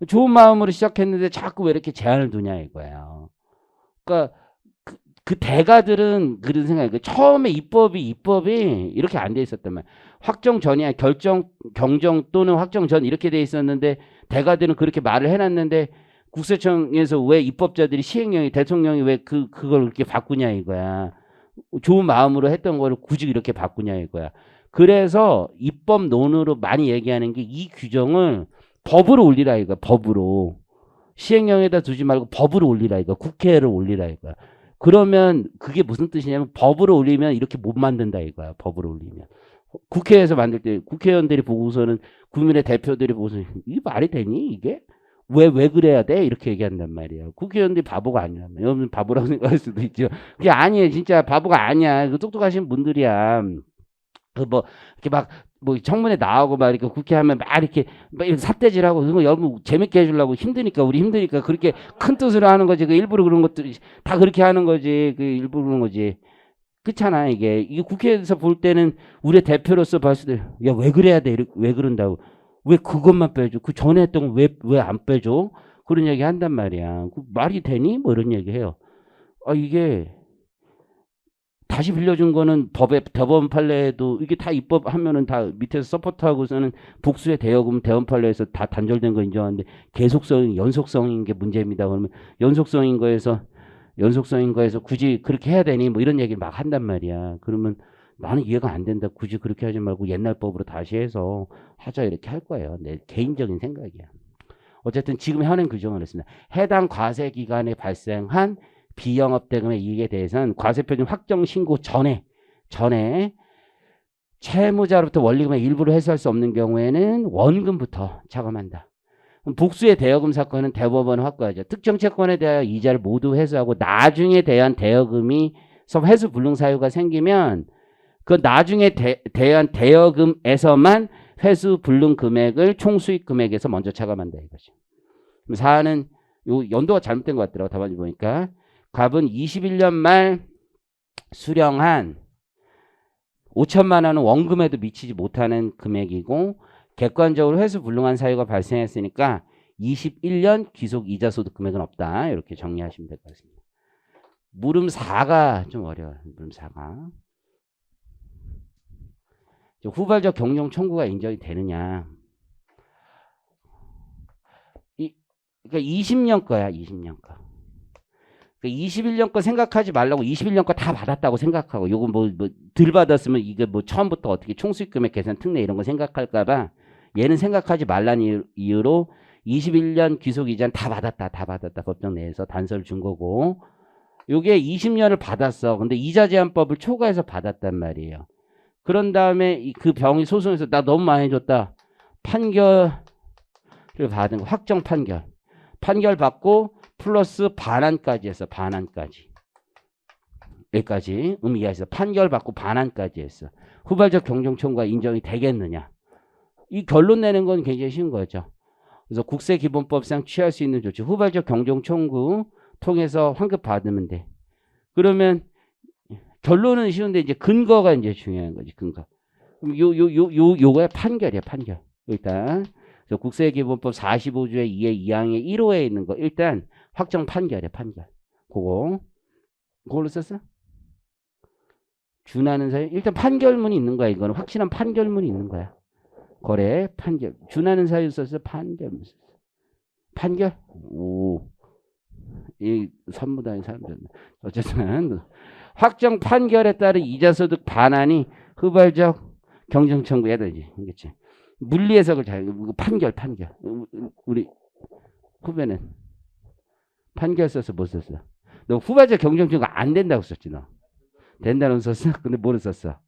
좋은 마음으로 시작했는데 자꾸 왜 이렇게 제한을 두냐 이거예요. 그러니까 그 대가들은 그런 생각이에요. 처음에 입법이 이렇게 안 돼 있었단 말이야. 확정 전이야. 경정 또는 확정 전 이렇게 돼 있었는데 대가들은 그렇게 말을 해놨는데 국세청에서 왜 입법자들이 시행령이 대통령이 왜 그걸 이렇게 바꾸냐 이거야. 좋은 마음으로 했던 거를 굳이 이렇게 바꾸냐 이거야. 그래서 입법론으로 많이 얘기하는 게 이 규정을 법으로 올리라 이거야. 법으로. 시행령에다 두지 말고 법으로 올리라 이거야. 국회를 올리라 이거야. 그러면 그게 무슨 뜻이냐면 법으로 올리면 이렇게 못 만든다 이거야. 법으로 올리면. 국회에서 만들 때 국회의원들이 보고서는 국민의 대표들이 보고서 이게 말이 되니 이게? 왜 그래야 돼? 이렇게 얘기한단 말이야. 국회의원들이 바보가 아니란 말이야. 여러분 바보라고 생각할 수도 있죠. 그게 아니에요. 진짜 바보가 아니야. 그 똑똑하신 분들이야. 이렇게 청문회 나오고 이렇게 국회 하면 이렇게 삿대질하고 그거 여러분 재밌게 해주려고 우리 힘드니까 그렇게 큰 뜻으로 하는 거지. 그 일부러 그런 것들이 다 그렇게 하는 거지. 그 일부러 그런 거지. 그렇잖아, 이게 국회에서 볼 때는 우리 대표로서 봤을 때, 야, 왜 그래야 돼? 왜 그런다고? 왜 그것만 빼줘? 그 전에 했던 거 왜 안 빼줘? 그런 얘기 한단 말이야. 말이 되니? 뭐 이런 얘기 해요. 이게 다시 빌려준 거는 대법원 판례에도 이게 다 입법하면은 다 밑에서 서포트하고서는 복수의 대여금 대법원 판례에서 다 단절된 거 인정하는데 연속성인 게 문제입니다. 그러면 연속성인 거에서 굳이 그렇게 해야 되니 뭐 이런 얘기를 막 한단 말이야. 그러면 나는 이해가 안 된다. 굳이 그렇게 하지 말고 옛날 법으로 다시 해서 하자 이렇게 할 거예요. 내 개인적인 생각이야. 어쨌든 지금 현행 규정을 했습니다. 해당 과세 기간에 발생한 비영업대금의 이익에 대해서는 과세표준 확정 신고 전에 채무자로부터 원리금의 일부를 회수할 수 없는 경우에는 원금부터 차감한다. 복수의 대여금 사건은 대법원은 확고하죠. 특정 채권에 대하여 이자를 모두 회수하고 나중에 대한 대여금이 회수 불능 사유가 생기면 그 나중에 대한 대여금에서만 회수 불능 금액을 총수익 금액에서 먼저 차감한다 이거죠. 사안은 요 연도가 잘못된 것 같더라고. 답안지 보니까 갑은 21년 말 수령한 5천만 원은 원금에도 미치지 못하는 금액이고 객관적으로 회수 불능한 사유가 발생했으니까 21년 귀속 이자 소득 금액은 없다. 이렇게 정리하시면 될 것 같습니다. 물음 4가 좀 어려워요. 물음 4가. 후발적 경종 청구가 인정이 되느냐. 그러니까 20년 거야. 20년 거. 21년 거 생각하지 말라고 21년 거 다 받았다고 생각하고 요거 덜 받았으면 이게 처음부터 어떻게 총수익 금액 계산 특례 이런 거 생각할까봐 얘는 생각하지 말라는 이유로 21년 귀속 이자는 다 받았다 법정 내에서 단서를 준 거고 요게 20년을 받았어. 근데 이자 제한법을 초과해서 받았단 말이에요. 그런 다음에 그 병이 소송에서 나 너무 많이 줬다. 판결을 받은 거 확정 판결 받고 플러스 반환까지 했어. 반환까지. 여기까지 이해하시죠? 판결 받고 반환까지 했어. 후발적 경종 청구가 인정이 되겠느냐. 이 결론 내는 건 굉장히 쉬운 거죠. 그래서 국세기본법상 취할 수 있는 조치. 후발적 경종 청구 통해서 환급 받으면 돼. 그러면 결론은 쉬운데 이제 근거가 이제 중요한 거지. 그럼 요거야 판결이야, 판결. 일단 국세기본법 45조의 2의 2항의 1호에 있는 거 일단 확정 판결이야, 판결. 그걸로 썼어? 준하는 사유 일단 판결문이 있는 거야. 이거는 확실한 판결문이 있는 거야. 거래 판결 준하는 사유 썼어? 판결문 썼어. 판결? 오. 이 선무당의 사람들 어쨌든 확정 판결에 따른 이자소득 반환이 휘발적 경정 청구해야 되지. 그렇지. 물리 해석을 잘 판결 우리 후배는 판결 써서 뭐 썼어? 너 후발적 경정 청구 안 된다고 썼지 너. 된다는 썼어? 근데 뭐를 썼어?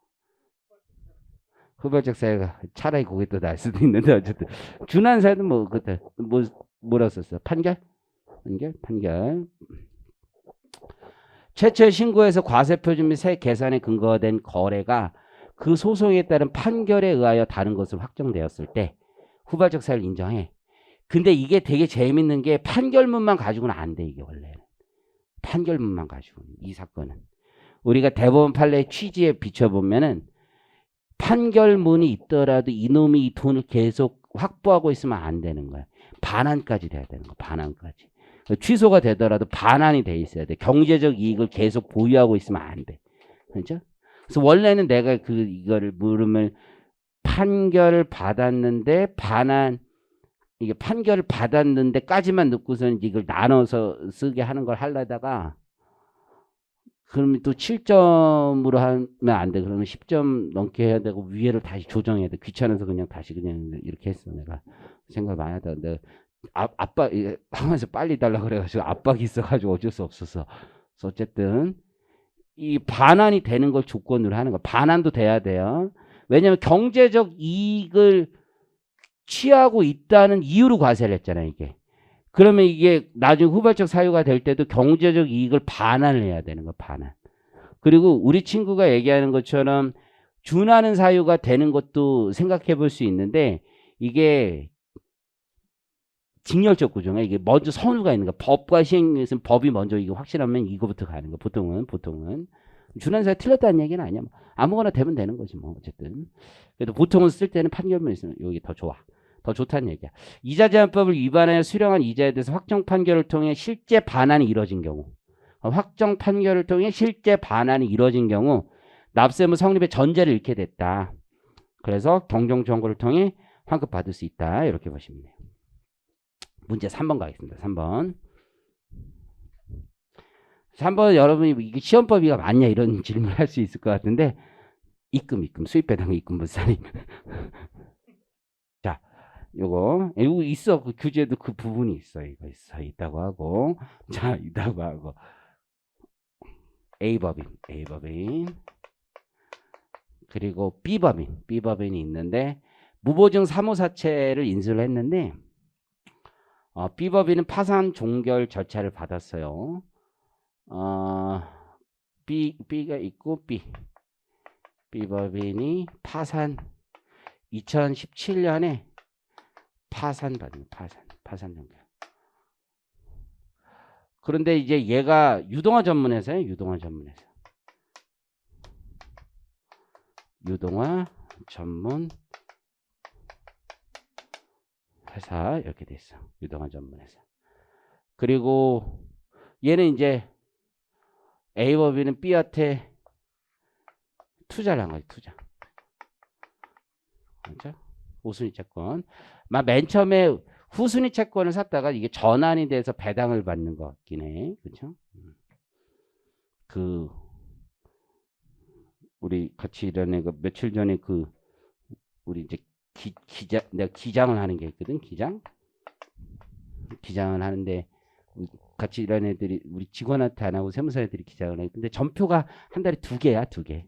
후발적 사유가 차라리 그게 더 나을 수도 있는데 어쨌든 준한 사유는 뭐 그때 뭐라 썼어? 판결. 최초의 신고에서 과세표준 및 세 계산에 근거된 거래가 그 소송에 따른 판결에 의하여 다른 것으로 확정되었을 때 후발적 사유를 인정해. 근데 이게 되게 재밌는 게 판결문만 가지고는 안 돼. 이게 원래는. 판결문만 가지고는. 이 사건은. 우리가 대법원 판례의 취지에 비춰보면은 판결문이 있더라도 이놈이 이 돈을 계속 확보하고 있으면 안 되는 거야. 반환까지 돼야 되는 거야. 반환까지. 취소가 되더라도 반환이 돼 있어야 돼. 경제적 이익을 계속 보유하고 있으면 안 돼. 그렇죠? 그래서 원래는 내가 이거를 물으면 판결을 받았는데 반환 이게 판결을 받았는데까지만 넣고서는 이걸 나눠서 쓰게 하는 걸 하려다가 그러면 또 7점으로 하면 안 돼. 그러면 10점 넘게 해야 되고 위에를 다시 조정해야 돼. 귀찮아서 그냥 다시 그냥 이렇게 했어. 내가 생각 많이 하다. 근데 압박 하면서 빨리 달라 그래가지고 압박이 있어가지고 어쩔 수 없었어. 그래서 어쨌든 이 반환이 되는 걸 조건으로 하는 거. 반환도 돼야 돼요. 왜냐하면 경제적 이익을 취하고 있다는 이유로 과세를 했잖아요. 이게. 그러면 이게 나중에 후발적 사유가 될 때도 경제적 이익을 반환을 해야 되는 거. 반환. 그리고 우리 친구가 얘기하는 것처럼 준하는 사유가 되는 것도 생각해 볼 수 있는데 이게 직렬적 구조가 이게 먼저 선우가 있는 거. 법과 시행에서 법이 먼저 이거 확실하면 이거부터 가는 거. 보통은 준하는 사유 틀렸다는 얘기는 아니야. 아무거나 되면 되는 거지 뭐 어쨌든. 그래도 보통은 쓸 때는 판결문 있으면 여기 더 좋아. 더 좋다는 얘기야. 이자제한법을 위반하여 수령한 이자에 대해서 확정 판결을 통해 실제 반환이 이뤄진 경우, 확정 판결을 통해 실제 반환이 이뤄진 경우 납세의무 성립의 전제를 잃게 됐다. 그래서 경정 청구를 통해 환급받을 수 있다. 이렇게 보시면 돼요. 문제 3번 가겠습니다. 3번 여러분이 이게 시험법이가 맞냐 이런 질문을 할 수 있을 것 같은데 입금 수입배당 입금 물살임. 자, 요거 있어. 그 규제도 그 부분이 있어. 이거 있다고 하고. 자, 있다고 하고. A법인. 그리고 B법인이 있는데 무보증 사무사채를 인수를 했는데 B법인은 파산 종결 절차를 받았어요. B가 있고 B법인이 파산 2017년에 파산 종결. 그런데 이제 얘가 유동화 전문회사예요. 유동화 전문 회사 이렇게 돼 있어. 유동화 전문회사. 그리고 얘는 이제 A법인은 B한테 투자를 한 거지. 투자. 그렇죠? 우순위 채권. 맨 처음에 후순위 채권을 샀다가 이게 전환이 돼서 배당을 받는 것 같긴 해. 그렇죠? 우리 같이 일하는 그 며칠 전에 우리 이제 내가 기장을 하는 게 있거든. 기장을 하는데 같이 일하는 애들이 우리 직원한테 안 하고 세무사 애들이 기장을 해. 근데 전표가 한 달에 2개야. 2개.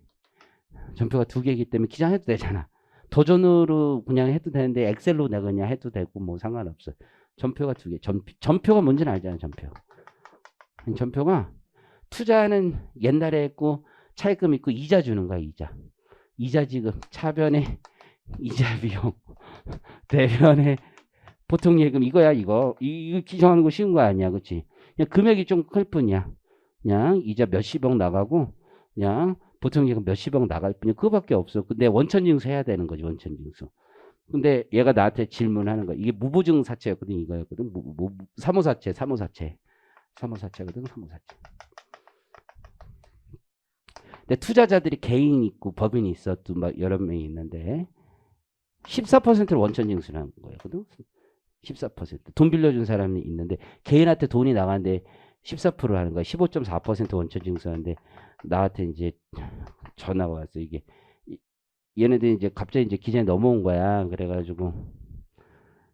전표가 2개이기 때문에 기장해도 되잖아. 도전으로 그냥 해도 되는데 엑셀로 내가 그냥 해도 되고 뭐 상관없어. 전표가 2개. 전표가 뭔지는 알잖아. 전표가 투자는 옛날에 했고 차입금 있고 이자 주는 거야. 이자 지금 차변에 이자 비용 대변에 보통 예금 이거야. 이거 기정하는 거 쉬운 거 아니야. 그치? 그냥 금액이 좀 클 뿐이야. 그냥 이자 몇십억 나가고 그냥 보통 지금 몇십억 나갈 뿐이야. 그거밖에 없어. 근데 원천징수 해야 되는 거지, 원천징수. 근데 얘가 나한테 질문하는 거야. 이게 무보증 사채였거든, 이거였거든. 사모사채, 사모사채거든, 사모사채. 근데 투자자들이 개인 있고 법인이 있어, 또 막 여러 명이 있는데 14%를 원천징수를 하는 거거든. 14%. 돈 빌려준 사람이 있는데 개인한테 돈이 나가는데 14% 하는 거야. 15.4% 원천징수하는데 나한테 이제 전화가 왔어. 이게 얘네들이 이제 갑자기 이제 기장이 넘어온 거야. 그래가지고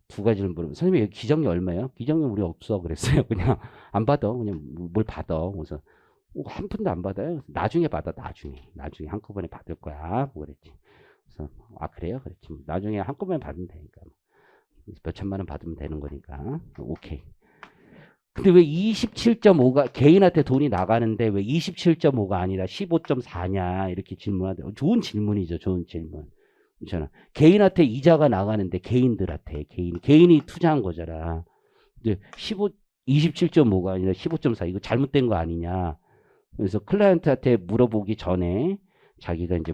두 가지를 물어보. 선생님 여기 기장이 얼마예요? 기장이 우리 없어. 그랬어요. 그냥 안 받아. 그냥 뭘 받아. 그래서 한 푼도 안 받아요. 나중에 받아. 나중에 한꺼번에 받을 거야. 뭐 그랬지. 그래서 아 그래요? 그랬지. 나중에 한꺼번에 받으면 되니까. 몇 천만 원 받으면 되는 거니까. 오케이. 근데 왜 27.5가 개인한테 돈이 나가는데 왜 27.5가 아니라 15.4냐 이렇게 질문하대. 좋은 질문이죠. 좋은 질문. 그렇잖아. 개인한테 이자가 나가는데 개인들한테 개인이 투자한 거잖아. 근데 27.5가 아니라 15.4 이거 잘못된 거 아니냐. 그래서 클라이언트한테 물어보기 전에 자기가 이제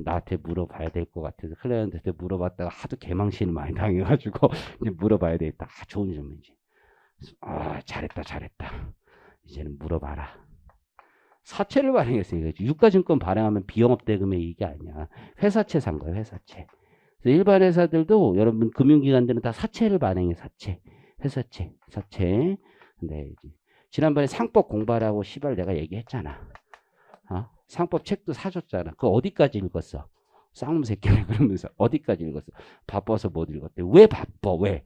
나한테 물어봐야 될 것 같아서 클라이언트한테 물어봤다가 하도 개망신을 많이 당해가지고 이제 물어봐야 되겠다. 좋은 질문이지. 아 잘했다. 이제는 물어봐라. 사채를 발행했으니까 유가증권 발행하면 비영업대금의 이익이 아니야. 회사채 산 거야. 회사채. 그래서 일반 회사들도 여러분 금융기관들은 다 사채를 발행해. 회사채. 근데 지난번에 상법 공부하라고 시발 내가 얘기했잖아. 상법 책도 사줬잖아. 그거 어디까지 읽었어? 쌍놈 새끼네. 그러면서 어디까지 읽었어? 바빠서 못 읽었대. 왜 바빠? 왜?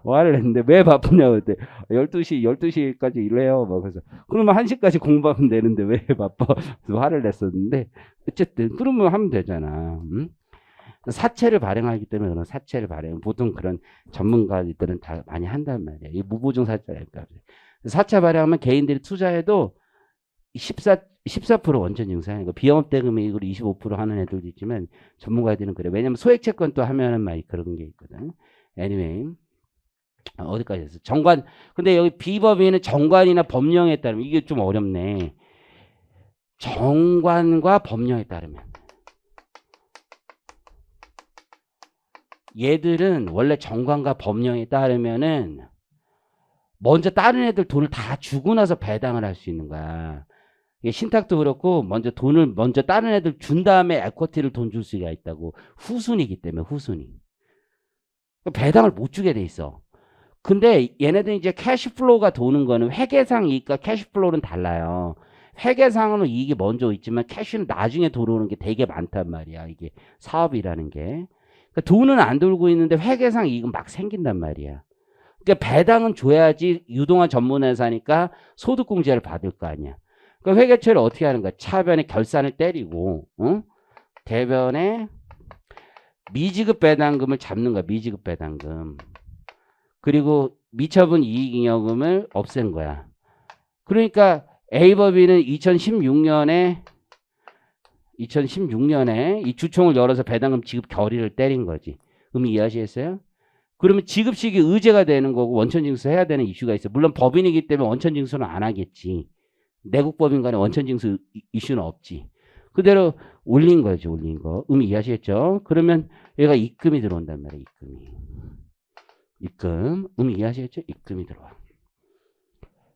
화를 냈는데 왜 바쁘냐고 그때 12시까지 일해요. 막 그래서 그러면 1시까지 공부하면 되는데 왜 바빠? 그래서 화를 냈었는데 어쨌든 그러면 하면 되잖아. 응? 사채를 발행하기 때문에 그런 사채를 발행 보통 그런 전문가들은 다 많이 한단 말이야. 이 무보증 사채니까 사채 발행하면 개인들이 투자해도 14% 원천징수하는 거. 비영업대금 이익으로 25% 하는 애들도 있지만 전문가들은 그래. 왜냐면 소액채권 또 하면은 막 그런 게 있거든. anyway. 어디까지 했어? 정관. 근데 여기 비법인은 정관이나 법령에 따르면 이게 좀 어렵네. 정관과 법령에 따르면 얘들은 원래 정관과 법령에 따르면은 먼저 다른 애들 돈을 다 주고 나서 배당을 할 수 있는 거야. 이게 신탁도 그렇고 먼저 돈을 다른 애들 준 다음에 에쿼티를 돈 줄 수가 있다고. 후순위이기 때문에 후순위. 배당을 못 주게 돼 있어. 근데 얘네들 이제 캐시플로우가 도는 거는 회계상 이익과 캐시플로우는 달라요. 회계상으로 이익이 먼저 있지만 캐시는 나중에 들어오는 게 되게 많단 말이야. 이게 사업이라는 게. 그러니까 돈은 안 돌고 있는데 회계상 이익은 막 생긴단 말이야. 그러니까 배당은 줘야지 유동화 전문회사니까 소득공제를 받을 거 아니야. 그러니까 회계처리를 어떻게 하는 거야? 차변에 결산을 때리고 대변에 미지급 배당금을 잡는 거야. 미지급 배당금. 그리고 미처분 이익잉여금을 없앤 거야. 그러니까 A법인은 2016년에 이 주총을 열어서 배당금 지급 결의를 때린 거지. 이해하시겠어요? 그러면 지급식이 의제가 되는 거고 원천징수 해야 되는 이슈가 있어. 물론 법인이기 때문에 원천징수는 안 하겠지. 내국법인 간에 원천징수 이슈는 없지. 그대로 올린 거지. 올린 거. 이해하시겠죠? 그러면 얘가 입금이 들어온단 말이야. 입금. 이해하시겠죠? 입금이 들어와.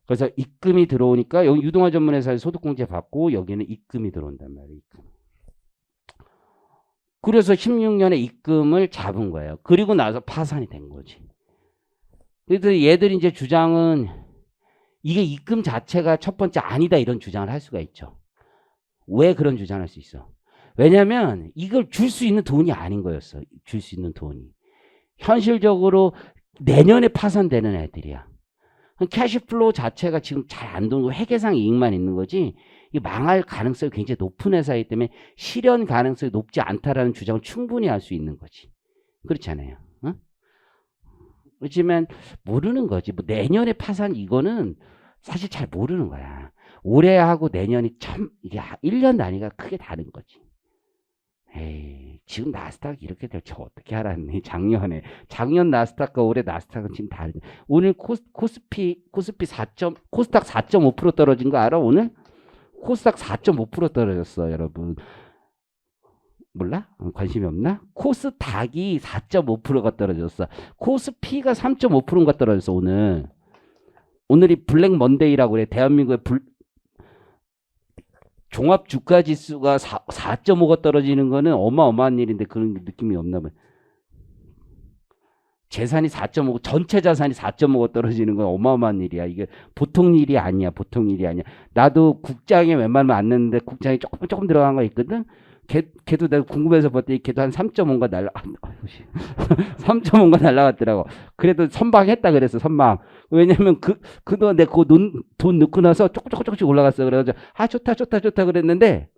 그래서 입금이 들어오니까 여기 유동화 전문회사에 소득공제 받고 여기는 입금이 들어온단 말이에요. 입금. 그래서 16년에 입금을 잡은 거예요. 그리고 나서 파산이 된 거지. 그래서 얘들이 이제 주장은 이게 입금 자체가 첫 번째 아니다 이런 주장을 할 수가 있죠. 왜 그런 주장을 할 수 있어? 왜냐면 이걸 줄 수 있는 돈이 아닌 거였어. 줄 수 있는 돈이. 현실적으로 내년에 파산되는 애들이야. 캐시플로우 자체가 지금 잘 안 도는 거 회계상 이익만 있는 거지 이 망할 가능성이 굉장히 높은 회사이기 때문에 실현 가능성이 높지 않다라는 주장을 충분히 할 수 있는 거지. 그렇잖아요. 응? 그렇지만 모르는 거지. 뭐 내년에 파산 이거는 사실 잘 모르는 거야. 올해 하고 내년이 참 이게 1년 단위가 크게 다른 거지. 에이, 지금 나스닥 이렇게 될 줄 어떻게 알았니? 작년 나스닥과 올해 나스닥은 지금 다르죠. 오늘 코스피 코스닥 4.5% 떨어진 거 알아? 오늘 코스닥 4.5% 떨어졌어, 여러분. 몰라? 관심이 없나? 코스닥이 4.5%가 떨어졌어. 코스피가 3.5%가 떨어졌어, 오늘. 오늘이 블랙 먼데이라고 그래. 대한민국의 종합 주가 지수가 4.5가 떨어지는 거는 어마어마한 일인데 그런 느낌이 없나 봐요. 재산이 4.5, 전체 자산이 4.5가 떨어지는 건 어마어마한 일이야. 이게 보통 일이 아니야. 보통 일이 아니야. 나도 국장에 웬만하면 안 넣는데 국장에 조금 들어간 거 있거든. 걔도 내가 궁금해서 봤더니 걔도 한 3.5가 3.5가 날라갔더라고. 그래도 선방했다 그랬어, 선방. 왜냐면 그동안 내가 돈 넣고 나서 조금씩 올라갔어. 그래가지고, 좋다 그랬는데,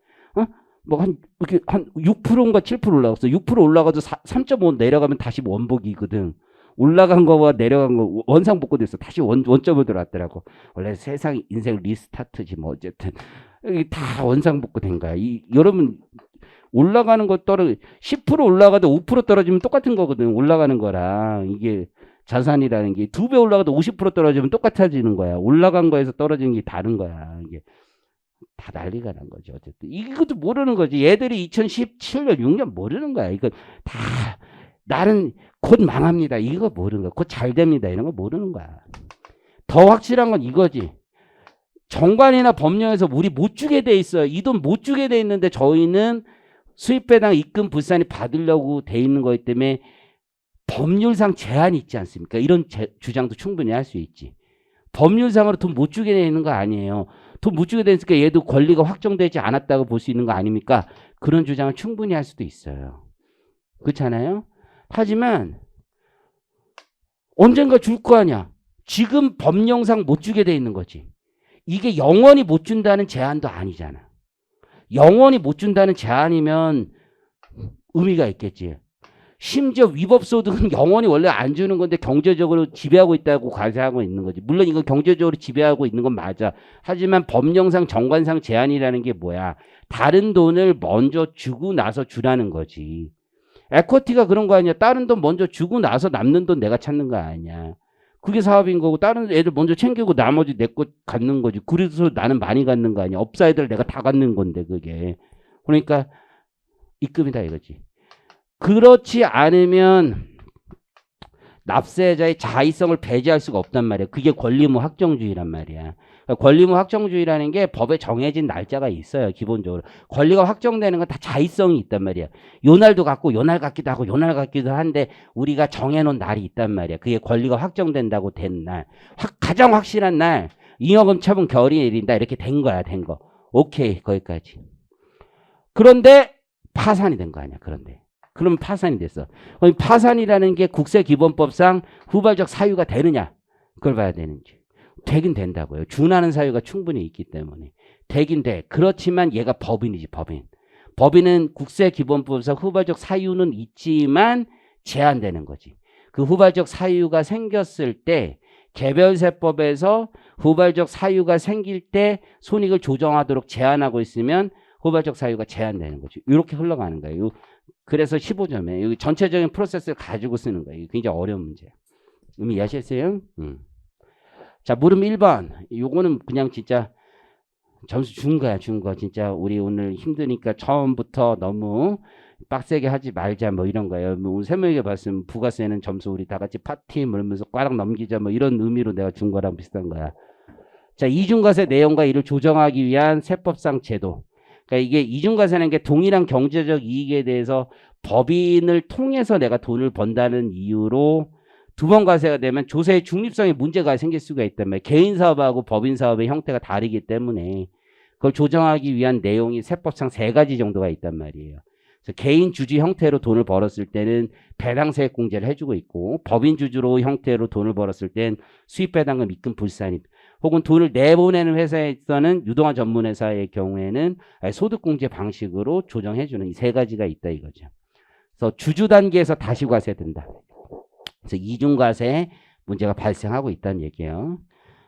뭐 이렇게 한 6%인가 7% 올라갔어. 6% 올라가서 3.5 내려가면 다시 원복이거든. 올라간 거와 내려간 거 원상복구 됐어. 다시 원점으로 들어왔더라고. 원래 세상 인생 리스타트지 뭐 어쨌든. 이게 다 원상복구 된 거야. 여러분 올라가는 거 10% 올라가도 5% 떨어지면 똑같은 거거든. 올라가는 거랑 이게 자산이라는 게 2배 올라가도 50% 떨어지면 똑같아지는 거야. 올라간 거에서 떨어지는 게 다른 거야. 이게 다 난리가 난 거죠. 어쨌든 이것도 모르는 거지. 얘들이 2017년 6년 모르는 거야. 이거 다 나는 곧 망합니다. 이거 모르는 거야. 곧 잘 됩니다. 이런 거 모르는 거야. 더 확실한 건 이거지. 정관이나 법령에서 우리 못 주게 돼 있어요. 이 돈 못 주게 돼 있는데 저희는 수입배당 입금 불산이 받으려고 돼 있는 거기 때문에 법률상 제한이 있지 않습니까? 이런 주장도 충분히 할 수 있지. 법률상으로 돈 못 주게 돼 있는 거 아니에요. 돈 못 주게 되니까 얘도 권리가 확정되지 않았다고 볼 수 있는 거 아닙니까? 그런 주장을 충분히 할 수도 있어요. 그렇잖아요? 하지만 언젠가 줄 거 아니야. 지금 법령상 못 주게 돼 있는 거지. 이게 영원히 못 준다는 제한도 아니잖아. 영원히 못 준다는 제한이면 의미가 있겠지. 심지어 위법소득은 영원히 원래 안 주는 건데 경제적으로 지배하고 있다고 과세하고 있는 거지. 물론 이건 경제적으로 지배하고 있는 건 맞아. 하지만 법령상 정관상 제한이라는 게 뭐야? 다른 돈을 먼저 주고 나서 주라는 거지. 에쿼티가 그런 거 아니야. 다른 돈 먼저 주고 나서 남는 돈 내가 찾는 거 아니야. 그게 사업인 거고 다른 애들 먼저 챙기고 나머지 내 것 갖는 거지. 그래서 나는 많이 갖는 거 아니야. 업사이드를 내가 다 갖는 건데 그게. 그러니까 입금이다 이거지. 그렇지 않으면 납세자의 자의성을 배제할 수가 없단 말이야. 그게 권리무 확정주의란 말이야. 그러니까 권리무 확정주의라는 게 법에 정해진 날짜가 있어요. 기본적으로. 권리가 확정되는 건 다 자의성이 있단 말이야. 요 날도 같고 요 날 같기도 하고 요 날 같기도 한데 우리가 정해놓은 날이 있단 말이야. 그게 권리가 확정된다고 된 날. 가장 확실한 날. 잉여금 처분 결의 내린다. 이렇게 된 거야. 된 거. 오케이. 거기까지. 그런데 파산이 된 거 아니야. 그런데. 그러면 파산이 됐어. 파산이라는 게 국세기본법상 후발적 사유가 되느냐? 그걸 봐야 되는지. 되긴 된다고요. 준하는 사유가 충분히 있기 때문에. 되긴 돼. 그렇지만 얘가 법인이지, 법인. 법인은 국세기본법상 후발적 사유는 있지만 제한되는 거지. 그 후발적 사유가 생겼을 때 개별세법에서 후발적 사유가 생길 때 손익을 조정하도록 제한하고 있으면 후발적 사유가 제한되는 거지. 이렇게 흘러가는 거예요. 그래서 15점에 여기 전체적인 프로세스를 가지고 쓰는 거예요. 굉장히 어려운 문제야. 이해하셨어요? 자, 물음 1번. 요거는 그냥 진짜 점수 준 거야, 준 거. 진짜 우리 오늘 힘드니까 처음부터 너무 빡세게 하지 말자 뭐 이런 거예요. 뭐 세 명에게 봤으면 부가세는 점수 우리 다 같이 파티 물면서 꽈락 넘기자 뭐 이런 의미로 내가 준 거랑 비슷한 거야. 자, 이중과세 내용과 이를 조정하기 위한 세법상 제도. 그러니까 이게 이중과세라는 게 동일한 경제적 이익에 대해서 법인을 통해서 내가 돈을 번다는 이유로 두 번 과세가 되면 조세의 중립성에 문제가 생길 수가 있단 말이에요. 개인 사업하고 법인 사업의 형태가 다르기 때문에 그걸 조정하기 위한 내용이 세법상 3가지 정도가 있단 말이에요. 그래서 개인 주주 형태로 돈을 벌었을 때는 배당세액 공제를 해주고 있고 법인 주주로 형태로 돈을 벌었을 땐 수입배당금 입금 불산입 혹은 돈을 내보내는 회사에서는 유동화 전문회사의 경우에는 소득공제 방식으로 조정해주는 이 3가지가 있다 이거죠. 그래서 주주 단계에서 다시 과세된다. 그래서 이중과세 문제가 발생하고 있다는 얘기예요.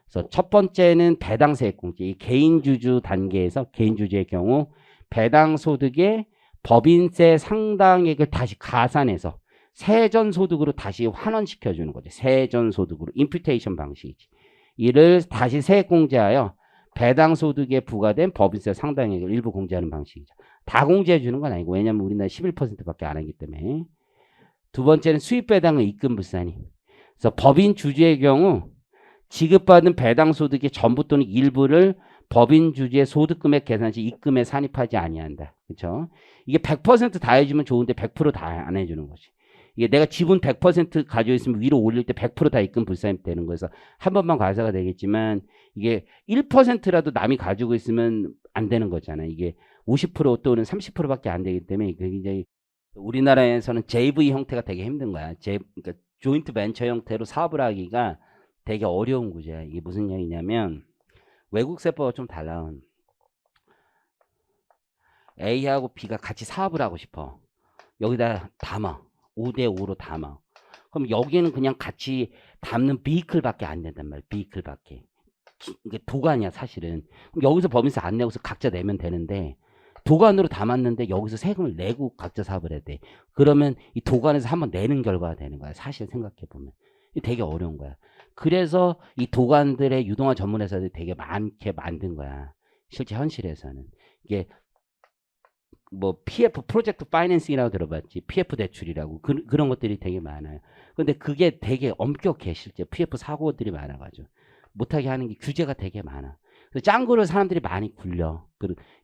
그래서 첫 번째는 배당세액 공제. 이 개인주주 단계에서 개인주주의 경우 배당소득의 법인세 상당액을 다시 가산해서 세전소득으로 다시 환원시켜주는 거죠. 세전소득으로. 임퓨테이션 방식이지. 이를 다시 세액공제하여 배당 소득에 부과된 법인세 상당액을 일부 공제하는 방식이죠. 다 공제해 주는 건 아니고 왜냐면 우리나라 11%밖에 안 하기 때문에. 두 번째는 수입 배당의 입금 불산이. 그래서 법인 주주의 경우 지급받은 배당 소득의 전부 또는 일부를 법인 주주의 소득금액 계산 시 입금에 산입하지 아니한다. 그렇죠? 이게 100%다 해주면 좋은데 100%다 안 해주는 거지. 이게 내가 지분 100% 가지고 있으면 위로 올릴 때 100%다 입금 불산입 되는 거여서 한 번만 과세가 되겠지만 이게 1%라도 남이 가지고 있으면 안 되는 거잖아. 이게 50% 또는 30%밖에 안 되기 때문에 굉장히 우리나라에서는 JV 형태가 되게 힘든 거야. 그러니까 조인트 벤처 형태로 사업을 하기가 되게 어려운 구조야. 이게 무슨 얘기냐면 외국 세법과 좀 달라. A하고 B가 같이 사업을 하고 싶어. 여기다 담아. 5대5로 담아. 그럼 여기는 그냥 같이 담는 비클밖에 안 된단 말이야. 비클밖에. 이게 도관이야 사실은. 그럼 여기서 법인세 안 내고서 각자 내면 되는데 도관으로 담았는데 여기서 세금을 내고 각자 사업을 해야 돼. 그러면 이 도관에서 한번 내는 결과가 되는 거야. 사실 생각해보면. 이게 되게 어려운 거야. 그래서 이 도관들의 유동화 전문회사들이 되게 많게 만든 거야. 실제 현실에서는. 이게 뭐 PF 프로젝트 파이낸싱이라고 들어봤지. PF 대출이라고 그런 것들이 되게 많아요. 근데 그게 되게 엄격해. 실제 PF 사고들이 많아가지고 못하게 하는 게 규제가 되게 많아. 그래서 짱구를 사람들이 많이 굴려.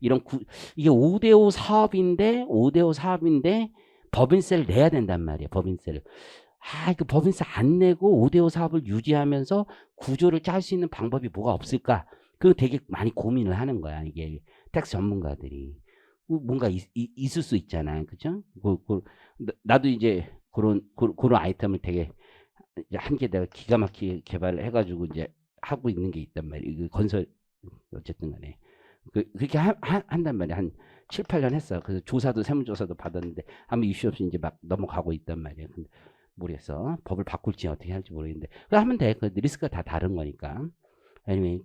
이게 5대5 사업인데 법인세를 내야 된단 말이야. 법인세를. 그 법인세 안 내고 5대5 사업을 유지하면서 구조를 짤 수 있는 방법이 뭐가 없을까? 그거 되게 많이 고민을 하는 거야. 이게 텍스 전문가들이. 뭔가 있을 수 있잖아. 그죠? 나도 이제 그런 아이템을 되게 한 개 내가 기가 막히게 개발을 해가지고 이제 하고 있는 게 있단 말이야. 건설, 어쨌든 간에. 그렇게 한단 말이야. 한 7, 8년 했어. 그래서 조사도, 세무조사도 받았는데 아무 이슈 없이 이제 막 넘어가고 있단 말이야. 근데 모르겠어. 법을 바꿀지 어떻게 할지 모르겠는데. 그거 하면 돼. 그 리스크가 다 다른 거니까. anyway,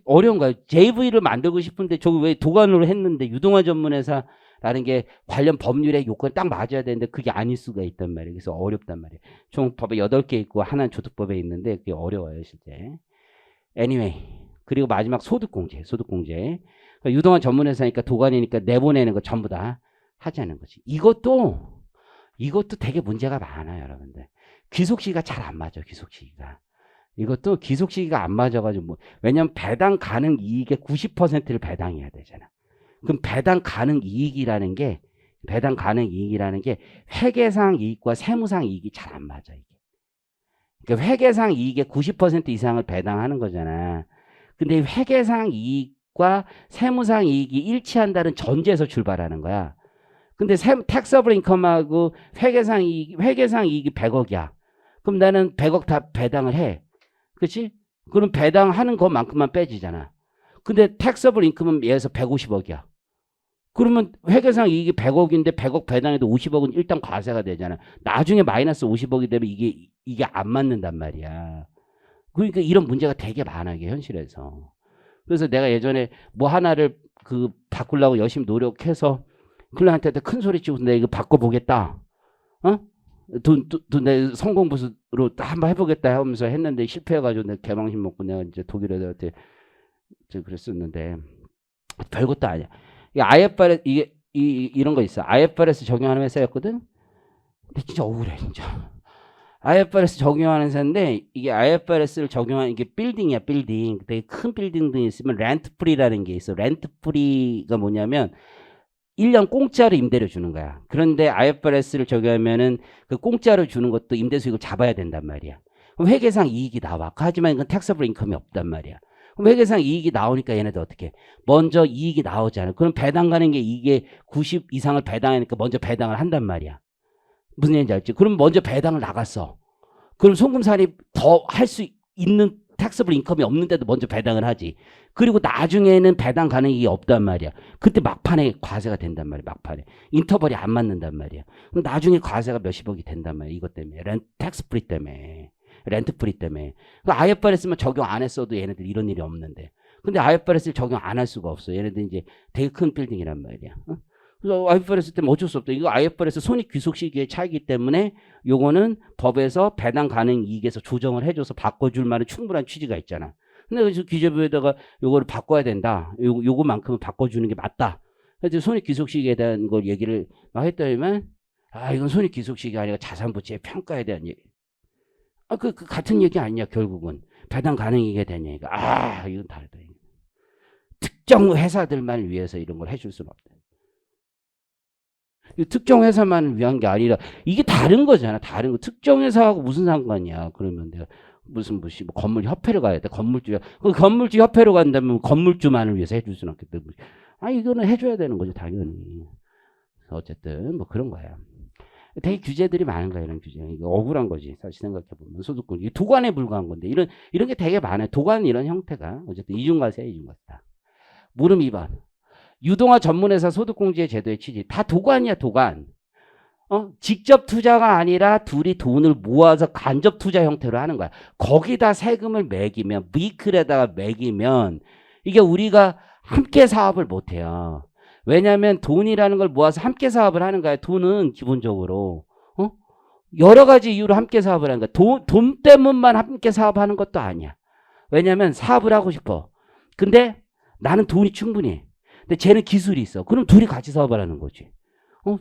어려운 거예요. JV를 만들고 싶은데 저거 왜 도관으로 했는데 유동화 전문회사라는 게 관련 법률의 요건이 딱 맞아야 되는데 그게 아닐 수가 있단 말이에요. 그래서 어렵단 말이에요. 총 법에 8개 있고 하나는 조특법에 있는데 그게 어려워요, 실제. anyway, 그리고 마지막 소득공제. 그러니까 유동화 전문회사니까 도관이니까 내보내는 거 전부 다 하자는 거지. 이것도 되게 문제가 많아요, 여러분들. 귀속시기가 잘 안 맞아, 귀속시기가. 이것도 귀속시기가 안 맞아가지고, 왜냐면 배당 가능 이익의 90%를 배당해야 되잖아. 그럼 배당 가능 이익이라는 게 회계상 이익과 세무상 이익이 잘 안 맞아, 이게. 그러니까 회계상 이익의 90% 이상을 배당하는 거잖아. 근데 회계상 이익과 세무상 이익이 일치한다는 전제에서 출발하는 거야. 근데 taxable income하고 회계상 이익이 100억이야. 그럼 나는 100억 다 배당을 해. 그렇지? 그럼 배당하는 것만큼만 빼지잖아. 근데 taxable income은 얘에서 150억이야. 그러면 회계상 이익이 100억인데 100억 배당해도 50억은 일단 과세가 되잖아. 나중에 마이너스 50억이 되면 이게 안 맞는단 말이야. 그러니까 이런 문제가 되게 많아, 이게 현실에서. 그래서 내가 예전에 뭐 하나를 바꾸려고 열심히 노력해서 클라이언트한테 큰 소리 치고 내가 이거 바꿔보겠다. 돈 내 성공부수로 한번 해보겠다 하면서 했는데 실패해가지고 내가 개망신 먹고 내가 이제 독일 애들한테 그랬었는데 별것도 아니야. IFRS 이런 거 있어. IFRS 적용하는 회사였거든. 근데 진짜 억울해 진짜. IFRS 적용하는 회사인데 이게 IFRS를 적용하는 이게 빌딩이야, 빌딩. 되게 큰 빌딩들이 있으면 렌트 프리라는 게 있어. 렌트 프리가 뭐냐면 1년 공짜로 임대료 주는 거야. 그런데 IFRS를 적용하면은 그 공짜로 주는 것도 임대 수익을 잡아야 된단 말이야. 그럼 회계상 이익이 나와. 하지만 이건 taxable income이 없단 말이야. 그럼 회계상 이익이 나오니까 얘네들 어떻게? 먼저 이익이 나오잖아. 그럼 배당 가는 게 이게 90 이상을 배당하니까 먼저 배당을 한단 말이야. 무슨 얘기인지 알지? 그럼 먼저 배당을 나갔어. 그럼 송금살이 더 할 수 있는 taxable income이 없는데도 먼저 배당을 하지. 그리고 나중에는 배당 가능이 없단 말이야. 그때 막판에 과세가 된단 말이야. 막판에. 인터벌이 안 맞는단 말이야. 그럼 나중에 과세가 몇십억이 된단 말이야. 이것 때문에. 텍스 프리 때문에. 렌트 프리 때문에. IFRS만 적용 안 했어도 얘네들 이런 일이 없는데. 근데 IFRS를 적용 안 할 수가 없어. 얘네들 이제 되게 큰 빌딩이란 말이야. 그래서 IFRS 때문에 어쩔 수 없다. 이거 IFRS 손익 귀속 시기의 차이기 때문에 요거는 법에서 배당 가능 이익에서 조정을 해줘서 바꿔줄 만한 충분한 취지가 있잖아. 근데 그래서 기재부에다가 요거를 바꿔야 된다. 요거만큼은 바꿔주는 게 맞다. 그래서 손익귀속식에 대한 걸 얘기를 막 했더니만 이건 손익귀속식이 아니라 자산부채의 평가에 대한 얘기. 그 같은 얘기 아니냐 결국은. 배당 가능하게 되냐 이거. 이건 다르다. 특정 회사들만 위해서 이런 걸 해줄 수는 없다. 특정 회사만 위한 게 아니라 이게 다른 거잖아. 다른 거. 특정 회사하고 무슨 상관이야. 그러면 내가 무슨 뭐 건물 협회를 가야 돼. 건물주 협회로 간다면 건물주만을 위해서 해줄 수는 없기 때문에. 이거는 해줘야 되는 거죠. 당연히. 어쨌든 뭐 그런 거야. 되게 규제들이 많은 거야. 이런 규제. 이거 억울한 거지. 사실 생각해보면. 소득권. 이게 도관에 불과한 건데. 이런 게 되게 많아요. 도관 이런 형태가. 어쨌든 이중과세야. 이중과세다. 물음 2번. 유동화 전문회사 소득공제 제도의 취지. 다 도관이야. 도관. 직접 투자가 아니라 둘이 돈을 모아서 간접 투자 형태로 하는 거야. 거기다 세금을 매기면, 미클에다가 매기면 이게 우리가 함께 사업을 못 해요. 왜냐하면 돈이라는 걸 모아서 함께 사업을 하는 거야. 돈은 기본적으로 여러 가지 이유로 함께 사업을 하는 거야. 돈 때문만 함께 사업하는 것도 아니야. 왜냐하면 사업을 하고 싶어. 근데 나는 돈이 충분히 해. 근데 쟤는 기술이 있어. 그럼 둘이 같이 사업을 하는 거지.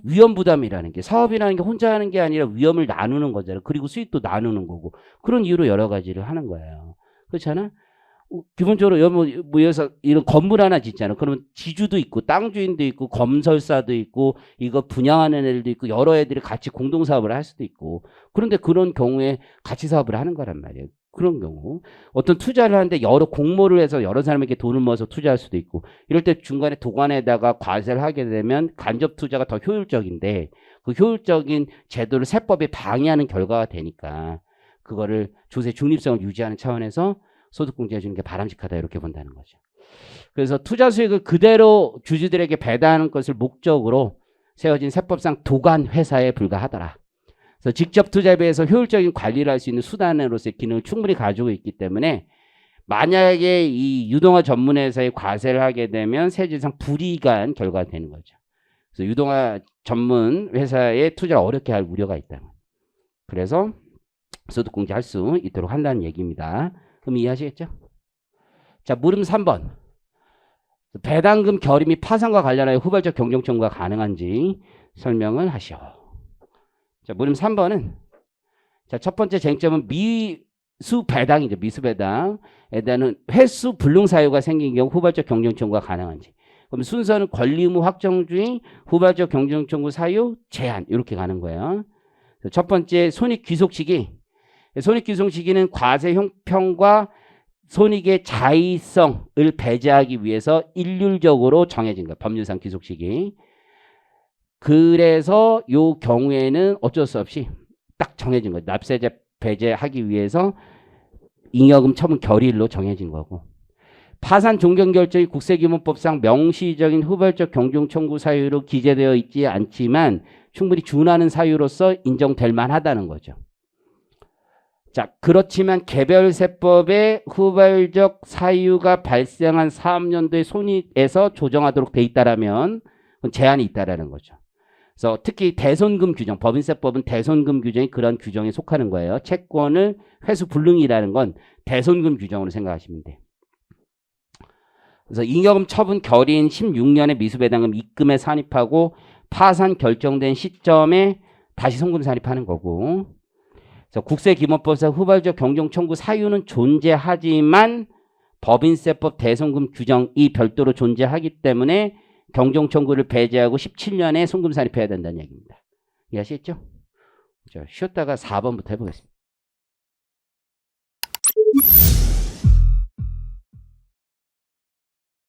위험 부담이라는 게, 사업이라는 게 혼자 하는 게 아니라 위험을 나누는 거잖아. 그리고 수익도 나누는 거고. 그런 이유로 여러 가지를 하는 거예요. 그렇잖아? 기본적으로 여기서 이런 건물 하나 짓잖아. 그러면 지주도 있고 땅 주인도 있고 건설사도 있고 이거 분양하는 애들도 있고 여러 애들이 같이 공동사업을 할 수도 있고. 그런데 그런 경우에 같이 사업을 하는 거란 말이에요. 그런 경우 어떤 투자를 하는데 여러 공모를 해서 여러 사람에게 돈을 모아서 투자할 수도 있고, 이럴 때 중간에 도관에다가 과세를 하게 되면 간접 투자가 더 효율적인데 그 효율적인 제도를 세법이 방해하는 결과가 되니까 그거를 조세 중립성을 유지하는 차원에서 소득공제해 주는 게 바람직하다, 이렇게 본다는 거죠. 그래서 투자 수익을 그대로 주주들에게 배당하는 것을 목적으로 세워진 세법상 도관 회사에 불과하더라. 그래서 직접 투자에 비해서 효율적인 관리를 할 수 있는 수단으로서의 기능을 충분히 가지고 있기 때문에 만약에 이 유동화 전문회사에 과세를 하게 되면 세제상 불이익한 결과가 되는 거죠. 그래서 유동화 전문 회사에 투자를 어렵게 할 우려가 있다. 그래서 소득공제할 수 있도록 한다는 얘기입니다. 그럼 이해하시겠죠? 자, 물음 3번. 배당금 결의 및 파산과 관련하여 후발적 경정 청구가 가능한지 설명을 하시오. 자, 물음 3번은, 자, 첫 번째 쟁점은 미수 배당이죠. 미수 배당에 대한 횟수 불능 사유가 생긴 경우 후발적 경정 청구가 가능한지. 그럼 순서는 권리 의무 확정주의, 후발적 경정 청구 사유, 제한, 이렇게 가는 거예요. 첫 번째 손익 귀속 시기. 손익 귀속 시기는 과세 형평과 손익의 자의성을 배제하기 위해서 일률적으로 정해진 거예요. 법률상 귀속 시기. 그래서 요 경우에는 어쩔 수 없이 딱 정해진 거예요. 납세자 배제하기 위해서 잉여금 처분 결의일로 정해진 거고. 파산 종전 결정이 국세기본법상 명시적인 후발적 경종 청구 사유로 기재되어 있지 않지만 충분히 준하는 사유로서 인정될 만하다는 거죠. 자, 그렇지만 개별세법에 후발적 사유가 발생한 사업연도의 손익에서 조정하도록 돼 있다라면 제한이 있다라는 거죠. 그래서 특히 대손금 규정, 법인세법은 대손금 규정이 그런 규정에 속하는 거예요. 채권을 회수 불능이라는 건 대손금 규정으로 생각하시면 돼요. 그래서 잉여금 처분 결의인 16년에 미수배당금 입금에 산입하고 파산 결정된 시점에 다시 송금 산입하는 거고, 국세기본법상 후발적 경종 청구 사유는 존재하지만 법인세법 대손금 규정이 별도로 존재하기 때문에 경종 청구를 배제하고 17년에 송금 산입해야 된다는 얘기입니다. 이해하시겠죠? 자, 쉬었다가 4번부터 해보겠습니다.